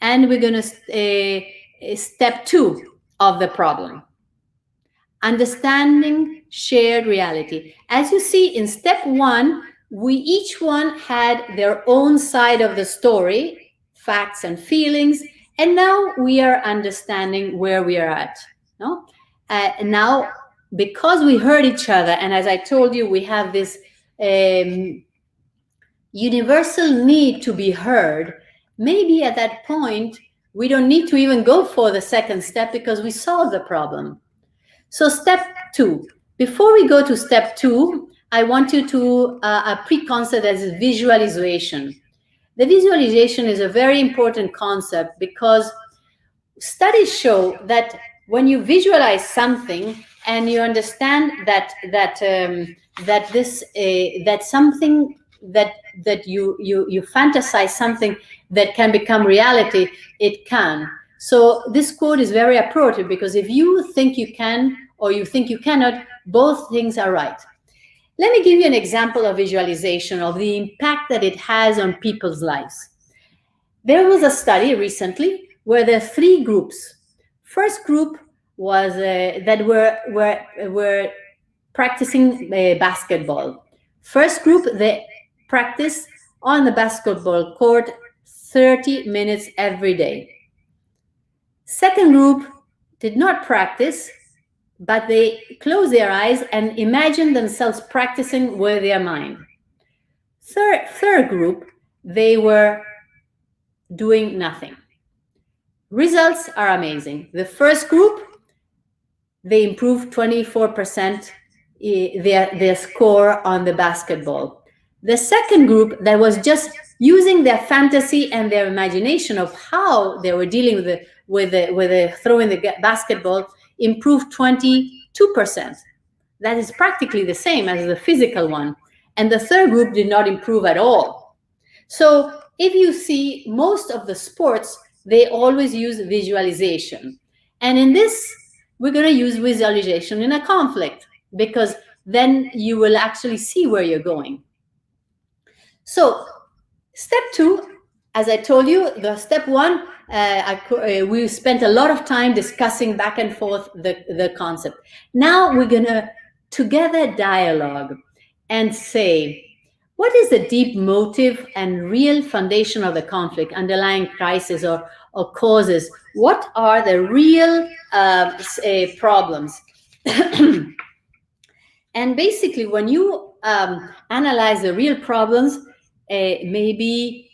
and we're going to step 2 of the problem. Understanding shared reality. As you see in step 1, we each one had their own side of the story, facts and feelings, and now we are understanding where we are at. No? Now, because we heard each other, and as I told you, we have this universal need to be heard, maybe at that point, we don't need to even go for the second step because we solved the problem. So step 2, before we go to step 2, I want you to a pre-concept as visualization. The visualization is a very important concept because studies show that when you visualize something and you understand that something that you fantasize something that can become reality, it can. So this quote is very appropriate because if you think you can or you think you cannot, both things are right. Let me give you an example of visualization of the impact that it has on people's lives. There was a study recently where there are 3 groups. First group was that were practicing basketball. First group, they practiced on the basketball court 30 minutes every day. Second group did not practice, but they closed their eyes and imagined themselves practicing with their mind. Third group, they were doing nothing. Results are amazing. The first group, they improved 24% their score on the basketball. The second group that was just using their fantasy and their imagination of how they were dealing with the throwing the basketball improved 22%. That is practically the same as the physical one. And the third group did not improve at all. So if you see most of the sports, they always use visualization. And in this, we're going to use visualization in a conflict, because then you will actually see where you're going. So step 2, as I told you, the step 1, we spent a lot of time discussing back and forth the concept. Now we're going to together dialogue and say, what is the deep motive and real foundation of the conflict, underlying crisis or causes? What are the real problems? And basically, when you analyze the real problems, maybe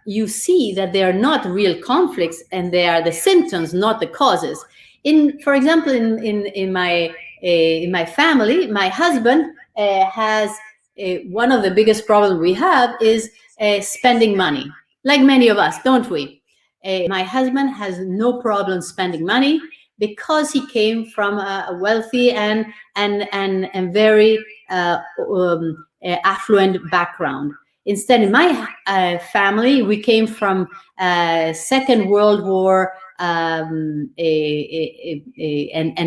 you see that they are not real conflicts, and they are the symptoms, not the causes. For example, in my family, my husband has one of the biggest problems we have is spending money, like many of us, don't we? My husband has no problem spending money, because he came from a wealthy and very affluent background. Instead, in my family, we came from Second World War, and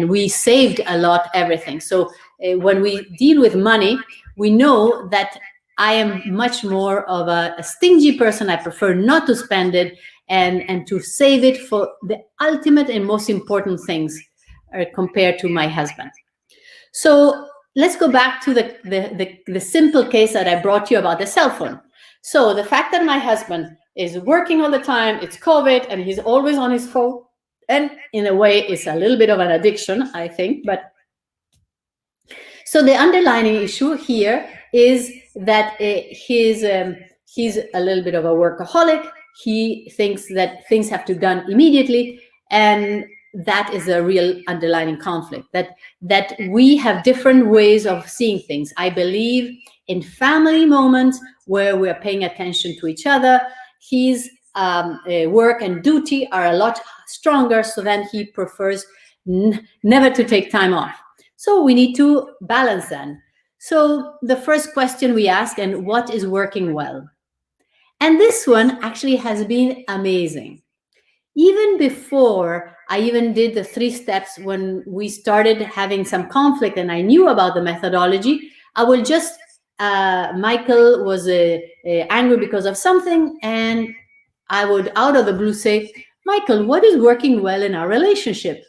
we saved a lot, everything. So when we deal with money, we know that I am much more of a stingy person. I prefer not to spend it, and to save it for the ultimate and most important things compared to my husband. So let's go back to the simple case that I brought you about the cell phone. So the fact that my husband is working all the time, it's COVID, and he's always on his phone, and in a way it's a little bit of an addiction, I think. But so the underlying issue here is that he's a little bit of a workaholic. He thinks that things have to be done immediately, and that is a real underlying conflict, that we have different ways of seeing things. I believe in family moments where we're paying attention to each other. His work and duty are a lot stronger, so then he prefers never to take time off. So we need to balance that. So the first question we ask, and what is working well? And this one actually has been amazing. Even before I even did the 3 steps, when we started having some conflict and I knew about the methodology, I will just, Michael was angry because of something, and I would out of the blue say, Michael, what is working well in our relationship?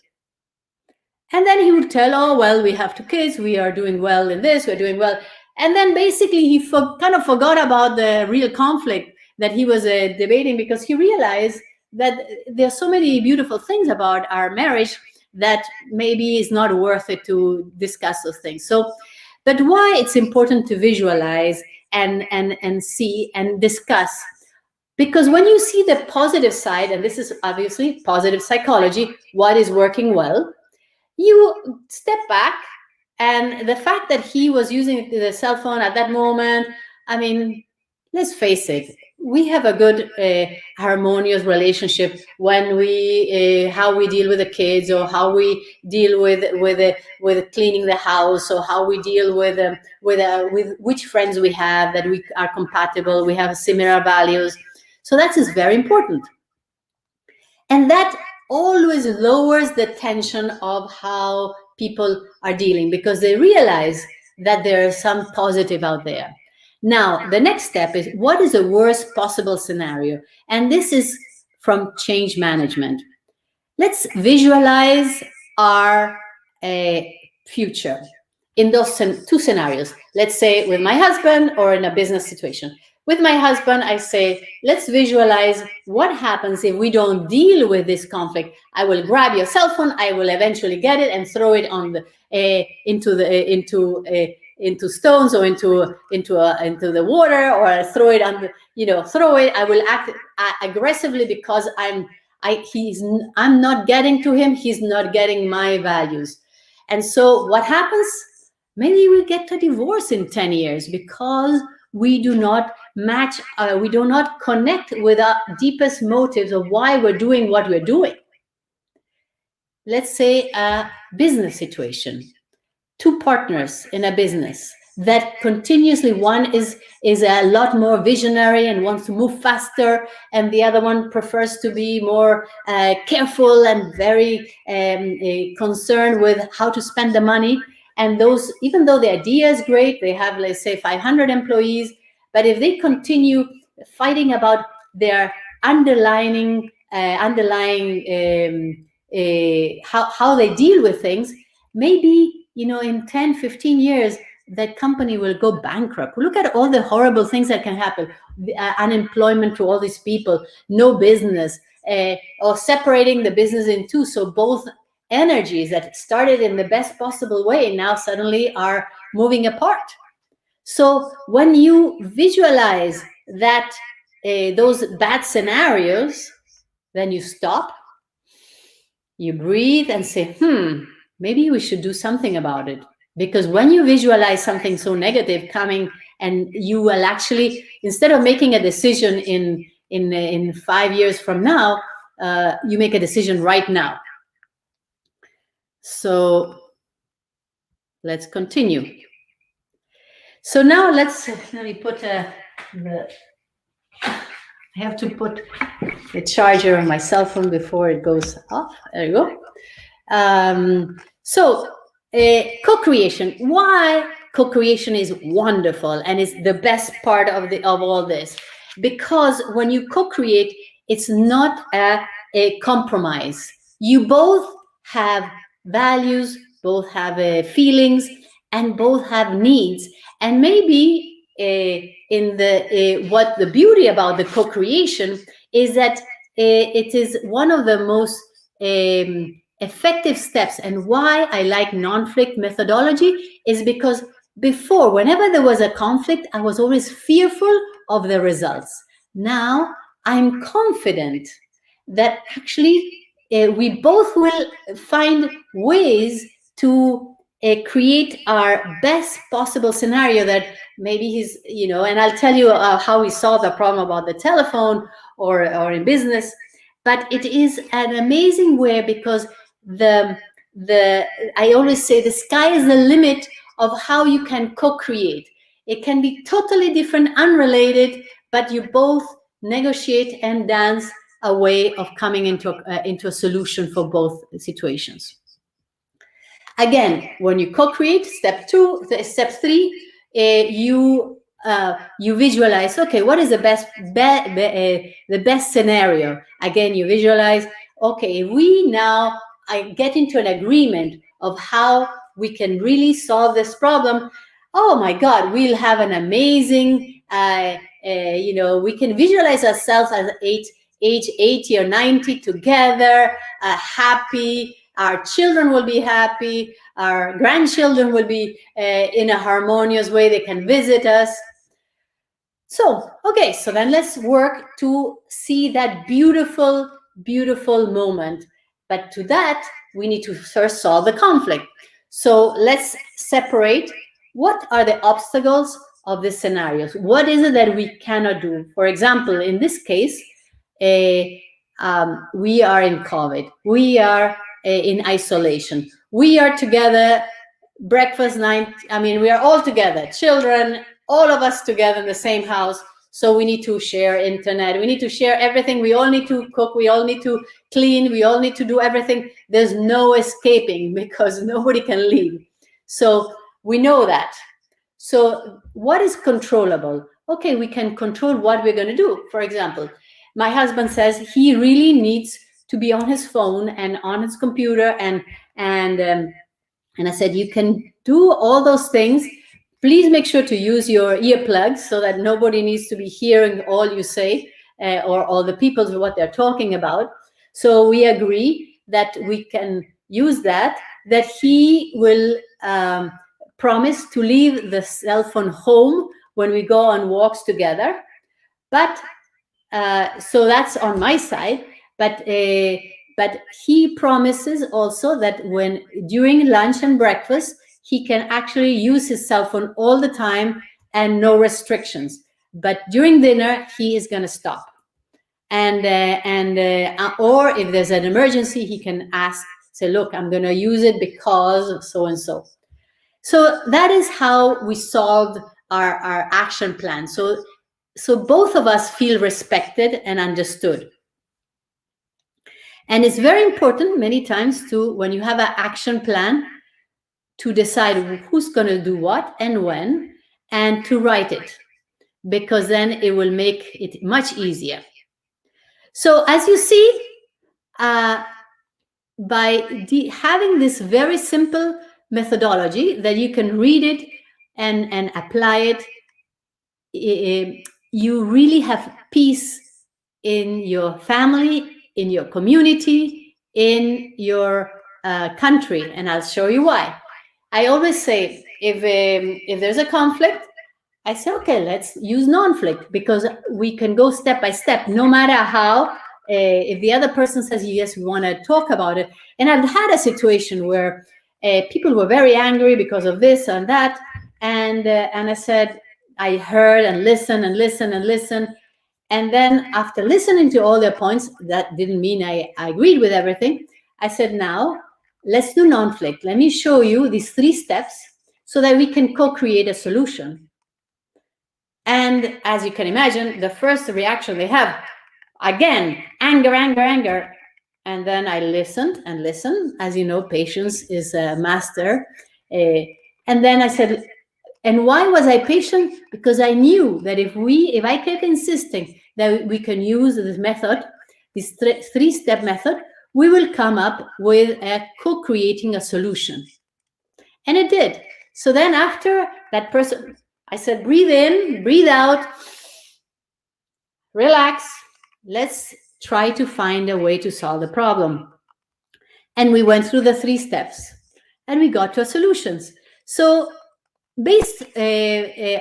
And then he would tell, oh, well, we have 2 kids, we are doing well in this, we're doing well. And then basically he kind of forgot about the real conflict that he was debating, because he realized that there's so many beautiful things about our marriage that maybe it's not worth it to discuss those things. So, but why it's important to visualize and see and discuss, because when you see the positive side, and this is obviously positive psychology, what is working well, you step back, and the fact that he was using the cell phone at that moment, I mean, let's face it, we have a good harmonious relationship when we how we deal with the kids, or how we deal with cleaning the house, or how we deal with which friends we have, that we are compatible, we have similar values. So that is very important, and that always lowers the tension of how people are dealing, because they realize that there is some positive out there. Now, the next step is, what is the worst possible scenario? And this is from change management. Let's visualize our future in those 2 scenarios. Let's say with my husband, or in a business situation. With my husband, I say, let's visualize what happens if we don't deal with this conflict. I will grab your cell phone, I will eventually get it and throw it on the into stones, or into the water, or throw it on throw it. I will act aggressively, because I'm not getting to him, he's not getting my values. And so what happens? Maybe we get a divorce in 10 years, because we do not match, we do not connect with our deepest motives of why we're doing what we're doing. Let's say a business situation. 2 partners in a business. that continuously, one is a lot more visionary and wants to move faster, and the other one prefers to be more careful and very concerned with how to spend the money. And those, even though the idea is great, they have, let's say, 500 employees, but if they continue fighting about their underlying how they deal with things, maybe, you know, in 10, 15 years, that company will go bankrupt. Look at all the horrible things that can happen. Unemployment to all these people, no business, or separating the business in two. So both energies that started in the best possible way now suddenly are moving apart. So when you visualize that those bad scenarios, then you stop, you breathe and say, maybe we should do something about it. Because when you visualize something so negative coming, and you will actually, instead of making a decision in 5 years from now, you make a decision right now. So let's continue. So now let me put I have to put the charger on my cell phone before it goes off. There you go. Co-creation. Why co-creation is wonderful and is the best part of all this? Because when you co-create, it's not a compromise. You both have values, both have feelings, and both have needs. And maybe what the beauty about the co-creation is that it is one of the most effective steps. And why I like non-conflict methodology is because before, whenever there was a conflict, I was always fearful of the results. Now I'm confident that actually we both will find ways to create our best possible scenario that maybe he's, you know, and I'll tell you how we solved the problem about the telephone or in business. But it is an amazing way, because I always say the sky is the limit of how you can co-create. It can be totally different, unrelated, but you both negotiate and dance a way of coming into a solution for both situations. Again, when you co-create, step 3, you visualize, okay, what is the best scenario? Again, you visualize, okay, if we now get into an agreement of how we can really solve this problem, oh my God, we'll have an amazing, you know, we can visualize ourselves as age 80 or 90 together, happy. Our children will be happy. Our grandchildren will be in a harmonious way. They can visit us. So, okay, so then let's work to see that beautiful, beautiful moment. But to that, we need to first solve the conflict. So let's separate what are the obstacles of the scenarios. What is it that we cannot do? For example, in this case, we are in COVID. We are in isolation. We are together, breakfast night. I mean, we are all together, children, all of us together in the same house. So we need to share internet. We need to share everything. We all need to cook. We all need to clean. We all need to do everything. There's no escaping because nobody can leave. So we know that. So what is controllable? Okay, we can control what we're going to do. For example, my husband says he really needs to be on his phone and on his computer, and I said, you can do all those things. Please make sure to use your earplugs so that nobody needs to be hearing all you say or all the people what they're talking about. So we agree that we can use that he will promise to leave the cell phone home when we go on walks together. But so that's on my side. But he promises also that when during lunch and breakfast, he can actually use his cell phone all the time and no restrictions. But during dinner, he is going to stop. And or if there's an emergency, he can ask, say, look, I'm going to use it because so and so. So that is how we solved our action plan. So both of us feel respected and understood. And it's very important many times to, when you have an action plan, to decide who's going to do what and when, and to write it, because then it will make it much easier. So as you see, by having this very simple methodology that you can read it and apply it, you really have peace in your family, in your community, in your country. And I'll show you why. I always say, if there's a conflict, I say, okay, let's use NONFLICT, because we can go step by step, no matter how. If the other person says, yes, we want to talk about it. And I've had a situation where people were very angry because of this and that. And I said, I heard and listened and listened and listened. And then after listening to all their points, that didn't mean I agreed with everything. I said, now let's do NONFLICT. Let me show you these 3 steps so that we can co-create a solution. And as you can imagine, the first reaction they have, again, anger, anger, anger. And then I listened and listened. As you know, patience is a master. And then I said, and why was I patient? Because I knew that if I kept insisting that we can use this method, this 3-step method, we will come up with a co-creating a solution. And it did. So then after that person, I said, breathe in, breathe out, relax. Let's try to find a way to solve the problem. And we went through the 3 steps and we got to solutions. So based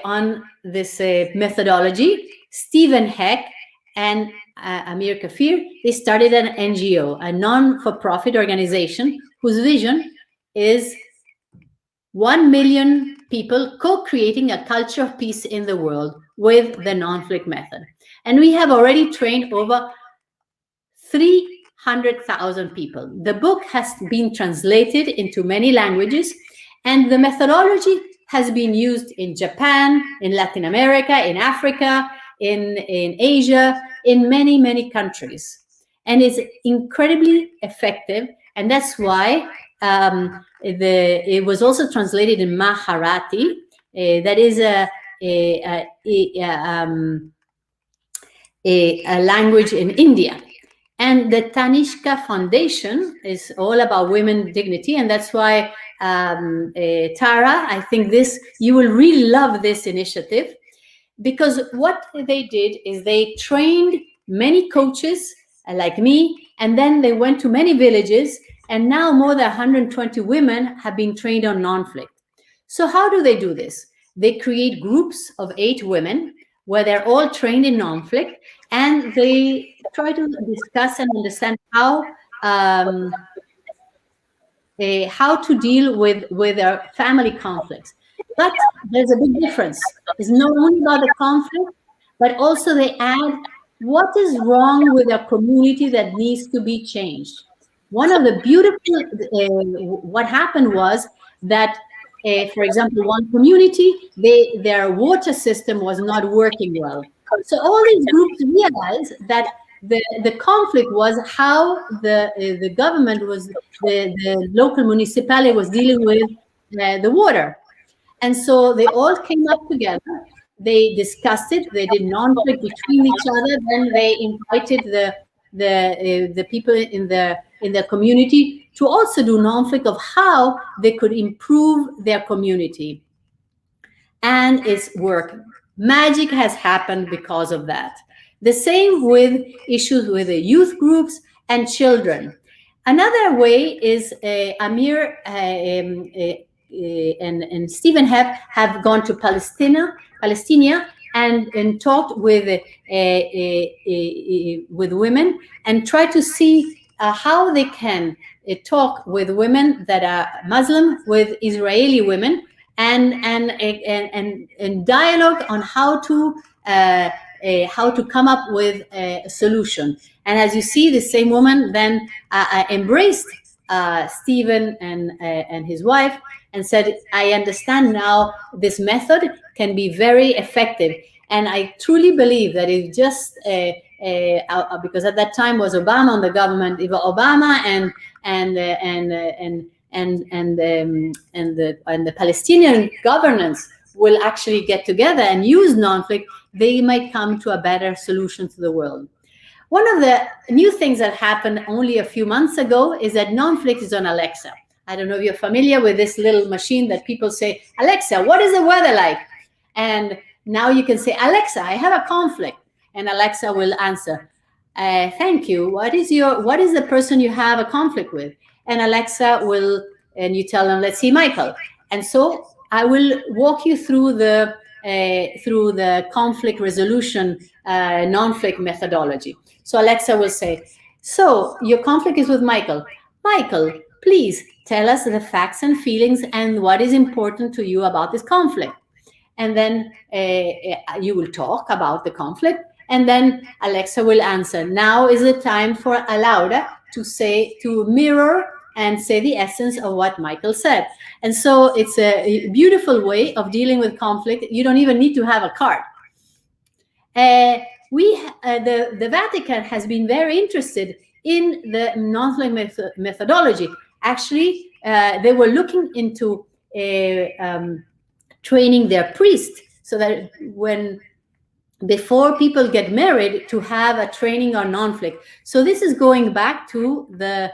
on this methodology, Stephen Heck and Amir Kafir, they started an NGO, a non-for-profit organization whose vision is 1 million people co-creating a culture of peace in the world with the NONFLICT method. And we have already trained over 300,000 people. The book has been translated into many languages, and the methodology has been used in Japan, in Latin America, in Africa, in Asia, in many, many countries. And it's incredibly effective. And that's why it was also translated in Marathi. That is a language in India. And the Tanishka Foundation is all about women dignity. And that's why, Tara, I think you will really love this initiative, because what they did is they trained many coaches like me, and then they went to many villages, and now more than 120 women have been trained on NONFLICT. So how do they do this? They create groups of 8 women where they're all trained in NONFLICT, and they try to discuss and understand how to deal with their family conflicts. But there's a big difference. It's not only about the conflict, but also they add what is wrong with our community that needs to be changed. One of the beautiful, what happened was that, for example, one community, their water system was not working well. So all these groups realized that the conflict was how the government was, the local municipality was dealing with the water. And so they all came up together. They discussed it. They did NONFLICT between each other. Then they invited the people in the community to also do NONFLICT of how they could improve their community. And it's working. Magic has happened because of that. The same with issues with the youth groups and children. Another way is Amir and Stephen have gone to Palestine and talked with women and tried to see how they can talk with women that are Muslim with Israeli women and dialogue on how to come up with a solution. And as you see, the same woman then embraced Stephen and his wife, and said, I understand now this method can be very effective. And I truly believe that it just because at that time was Obama on the government, Obama and the Palestinian governance will actually get together and use non-FLICT, they might come to a better solution to the world. One of the new things that happened only a few months ago is that non-FLICT is on Alexa. I don't know if you're familiar with this little machine that people say, Alexa, what is the weather like? And now you can say, Alexa, I have a conflict. And Alexa will answer, thank you. What is the person you have a conflict with? And Alexa will, and you tell them, let's see Michael. And so I will walk you through the conflict resolution non-FLICT methodology. So Alexa will say, so your conflict is with Michael. Michael, please tell us the facts and feelings and what is important to you about this conflict. And then you will talk about the conflict, and then Alexa will answer. Now is the time for Laura to mirror and say the essence of what Michael said. And so it's a beautiful way of dealing with conflict. You don't even need to have a card. The Vatican has been very interested in the non-FLICT methodology. Actually, they were looking into training their priests so that before people get married, to have a training on non-FLICT. So this is going back to the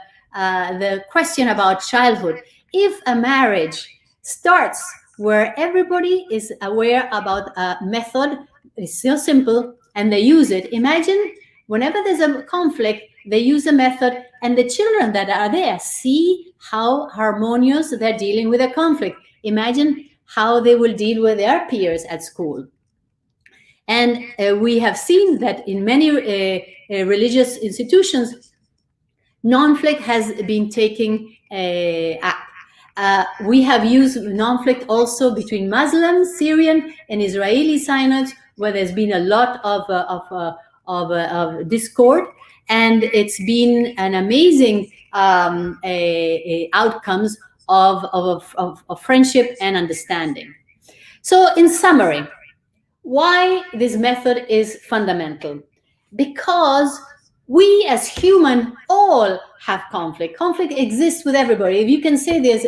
question about childhood. If a marriage starts where everybody is aware about a method, it's so simple, and they use it. Imagine whenever there's a conflict, they use a method, and the children that are there see how harmonious they're dealing with a conflict. Imagine how they will deal with their peers at school. And we have seen that in many religious institutions, non-FLICT has been taking up. We have used non-FLICT also between Muslim, Syrian, and Israeli synods, where there's been a lot of discord, and it's been an amazing outcomes of friendship and understanding. So, in summary, why this method is fundamental? Because we as human all have conflict. Conflict exists with everybody. If you can say there's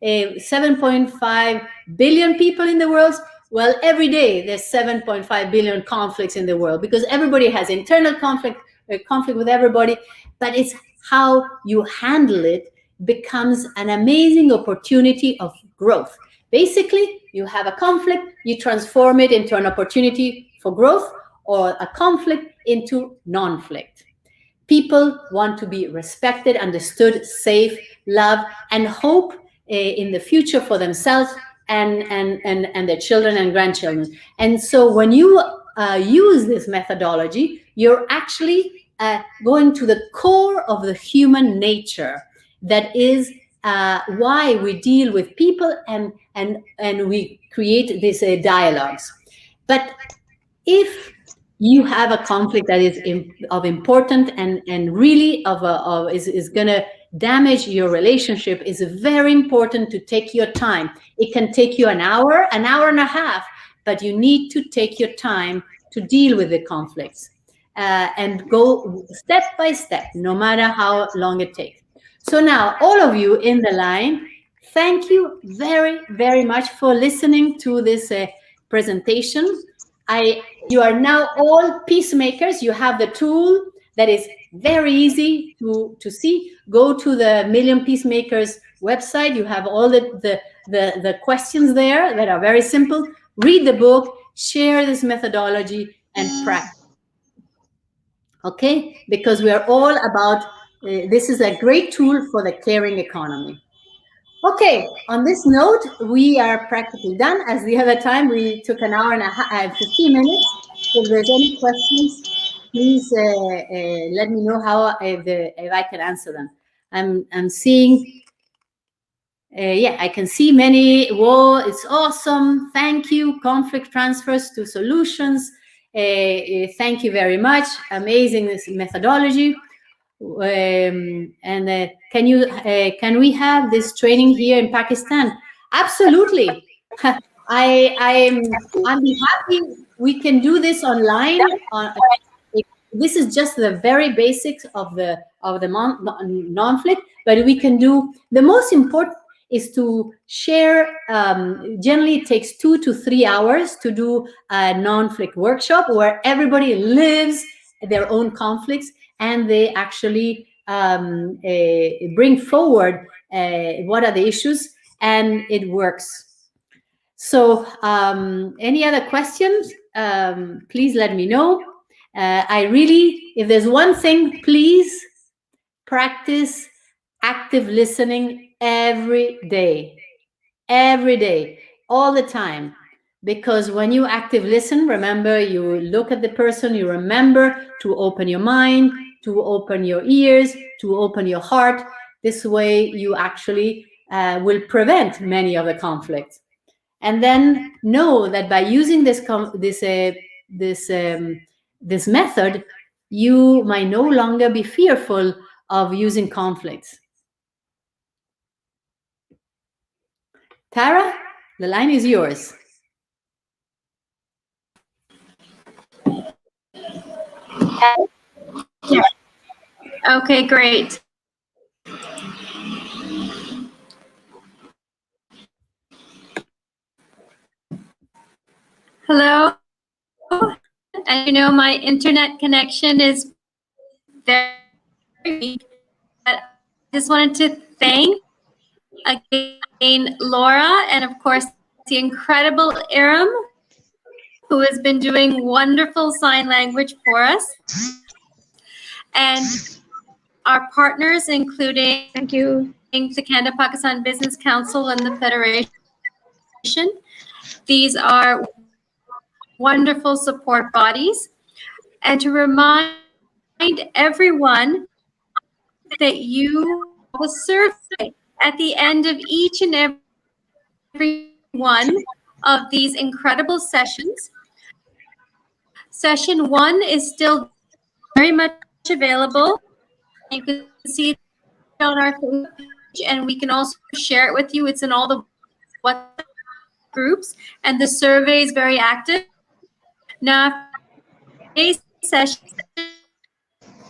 7.5 billion people in the world, well, every day there's 7.5 billion conflicts in the world, because everybody has internal conflict with everybody, but it's how you handle it becomes an amazing opportunity of growth. Basically, you have a conflict, you transform it into an opportunity for growth, or a conflict into non-FLICT. People want to be respected, understood, safe, loved, and hope in the future for themselves and their children and grandchildren. And so when you use this methodology, you're actually going to the core of the human nature. That is why we deal with people and we create these dialogues. But if you have a conflict that is of important and really is going to damage your relationship, it's very important to take your time. It can take you an hour and a half, but you need to take your time to deal with the conflicts and go step by step, no matter how long it takes. So now, all of you in the line, thank you very, very much for listening to this presentation. You are now all peacemakers. You have the tool that is very easy to see. Go to the Million Peacemakers website. You have all the questions there that are very simple. Read the book, share this methodology, and practice. Okay? Because we are all about, this is a great tool for the caring economy. Okay, on this note, we are practically done. As the other time, we took an hour and 15 minutes. If there's any questions, please let me know how if I can answer them. I'm seeing, yeah, I can see many. Whoa, it's awesome. Thank you. Conflict transfers to solutions. Thank you very much. Amazing, this methodology. and can we have this training here in Pakistan? Absolutely. I'm happy we can do this online. This is just the very basics of the non-FLICT, but we can do the most important is to share. Generally, it takes 2 to 3 hours to do a non-FLICT workshop where everybody lives their own conflicts and they actually bring forward what are the issues, and it works. So any other questions, please let me know. I really, if there's one thing, please practice active listening every day, all the time. Because when you active listen, remember, you look at the person, you remember to open your mind, to open your ears, to open your heart. This way you actually will prevent many of the conflicts. And then know that by using this method, you might no longer be fearful of using conflicts. Tara, the line is yours. Okay, great. Hello. And you know, my internet connection is very weak, but I just wanted to thank again Laura and of course the incredible Iram, who has been doing wonderful sign language for us, and our partners, including Thank you. the Canada Pakistan Business Council and the Federation. These are wonderful support bodies. And to remind everyone that you have a survey at the end of each and every one of these incredible sessions. Session 1 is still very much available. You can see it on our page, and we can also share it with you. It's in all the WhatsApp groups, and the survey is very active. Now, today's session,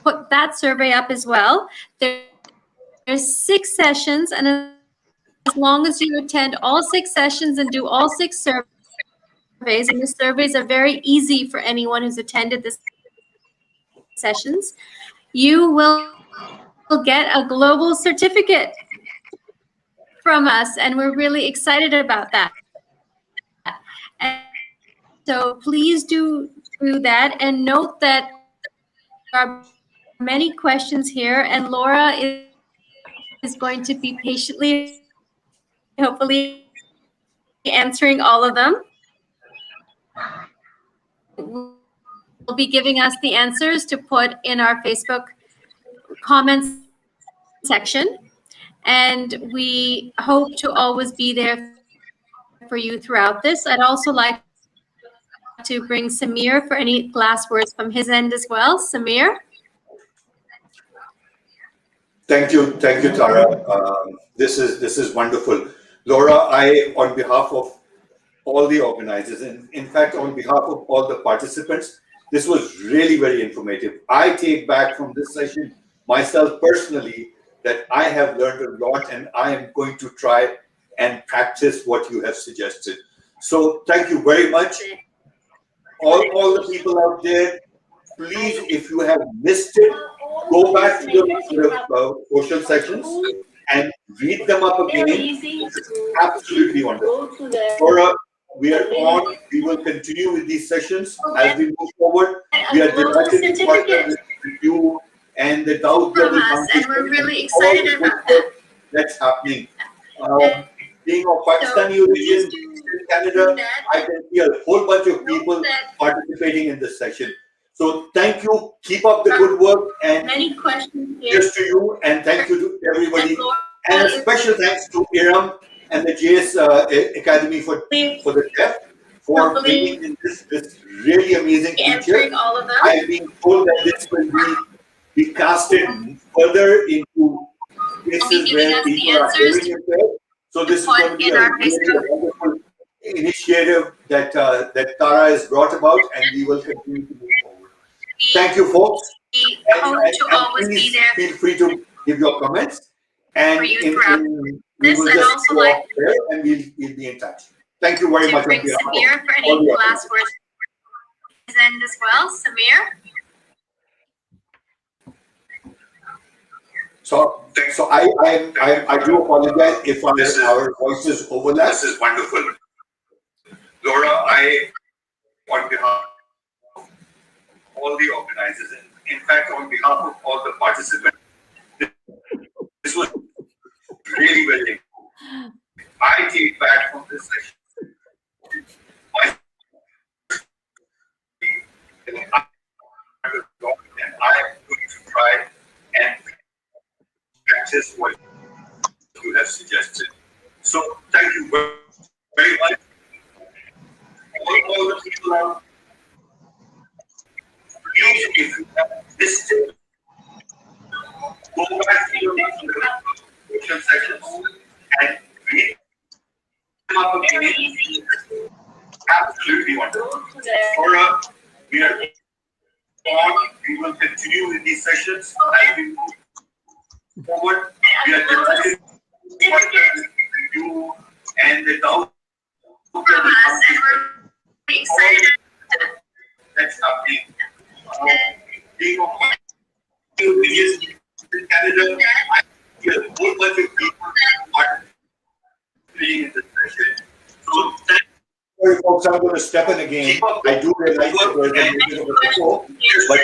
put that survey up as well. There's 6 sessions, and as long as you attend all 6 sessions and do all 6 surveys, and the surveys are very easy for anyone who's attended the sessions, you will get a global certificate from us, and we're really excited about that. And so please do that, and note that there are many questions here, and Laura is going to be patiently, hopefully, answering all of them. Will be giving us the answers to put in our Facebook comments section, and we hope to always be there for you throughout this. I'd also like to bring Samir for any last words from his end as well. Samir. Thank you, Tara. This is wonderful, Laura. On behalf of all the organizers, and in fact, on behalf of all the participants, this was really very informative. I take back from this session myself personally that I have learned a lot, and I am going to try and practice what you have suggested. So thank you very much. All the people out there, please, if you have missed it, go back to the social sections and read them up again. It's absolutely wonderful. Laura, we are on. We will continue with these sessions as we move forward. We are delighted to partner with you and the Dow Global Council. And we're really excited about that. That's happening. Being of Pakistani origin in Canada, I can see a whole bunch of people participating in this session. So thank you. Keep up the good work, and many questions here. Cheers to you, and thank you to everybody. And a special thanks to Iram and the JS Academy for the deaf for bringing in this really amazing feature. All of them. I have been told that this will be casted further into cases where people are hearing impaired. So this is going to be a really wonderful initiative that that Tara has brought about, and we will continue to move forward. Thank you, folks. And please feel free to give your comments. And we will just go off there and we'll be in touch. Thank you very much. Samir for any last words. End as well, Samir. So I do apologize if our voices overlap. This is wonderful. Laura, on behalf of all the organizers, in fact, on behalf of all the participants, this was really well done. I take back from this session. I am going to try and practice what you have suggested. So thank you very much. All the people out. Please, if you have missed it, go back to your social sessions and read them up again. Absolutely wonderful. Laura, we are on. We will continue in these sessions as we move forward. We are delighted what you and the doubt that's happening. Being a in Canada, I hear a whole bunch of people participating in this session. So Sorry, folks, I'm going to step in again. I do realize that there's a little bit of a flow, but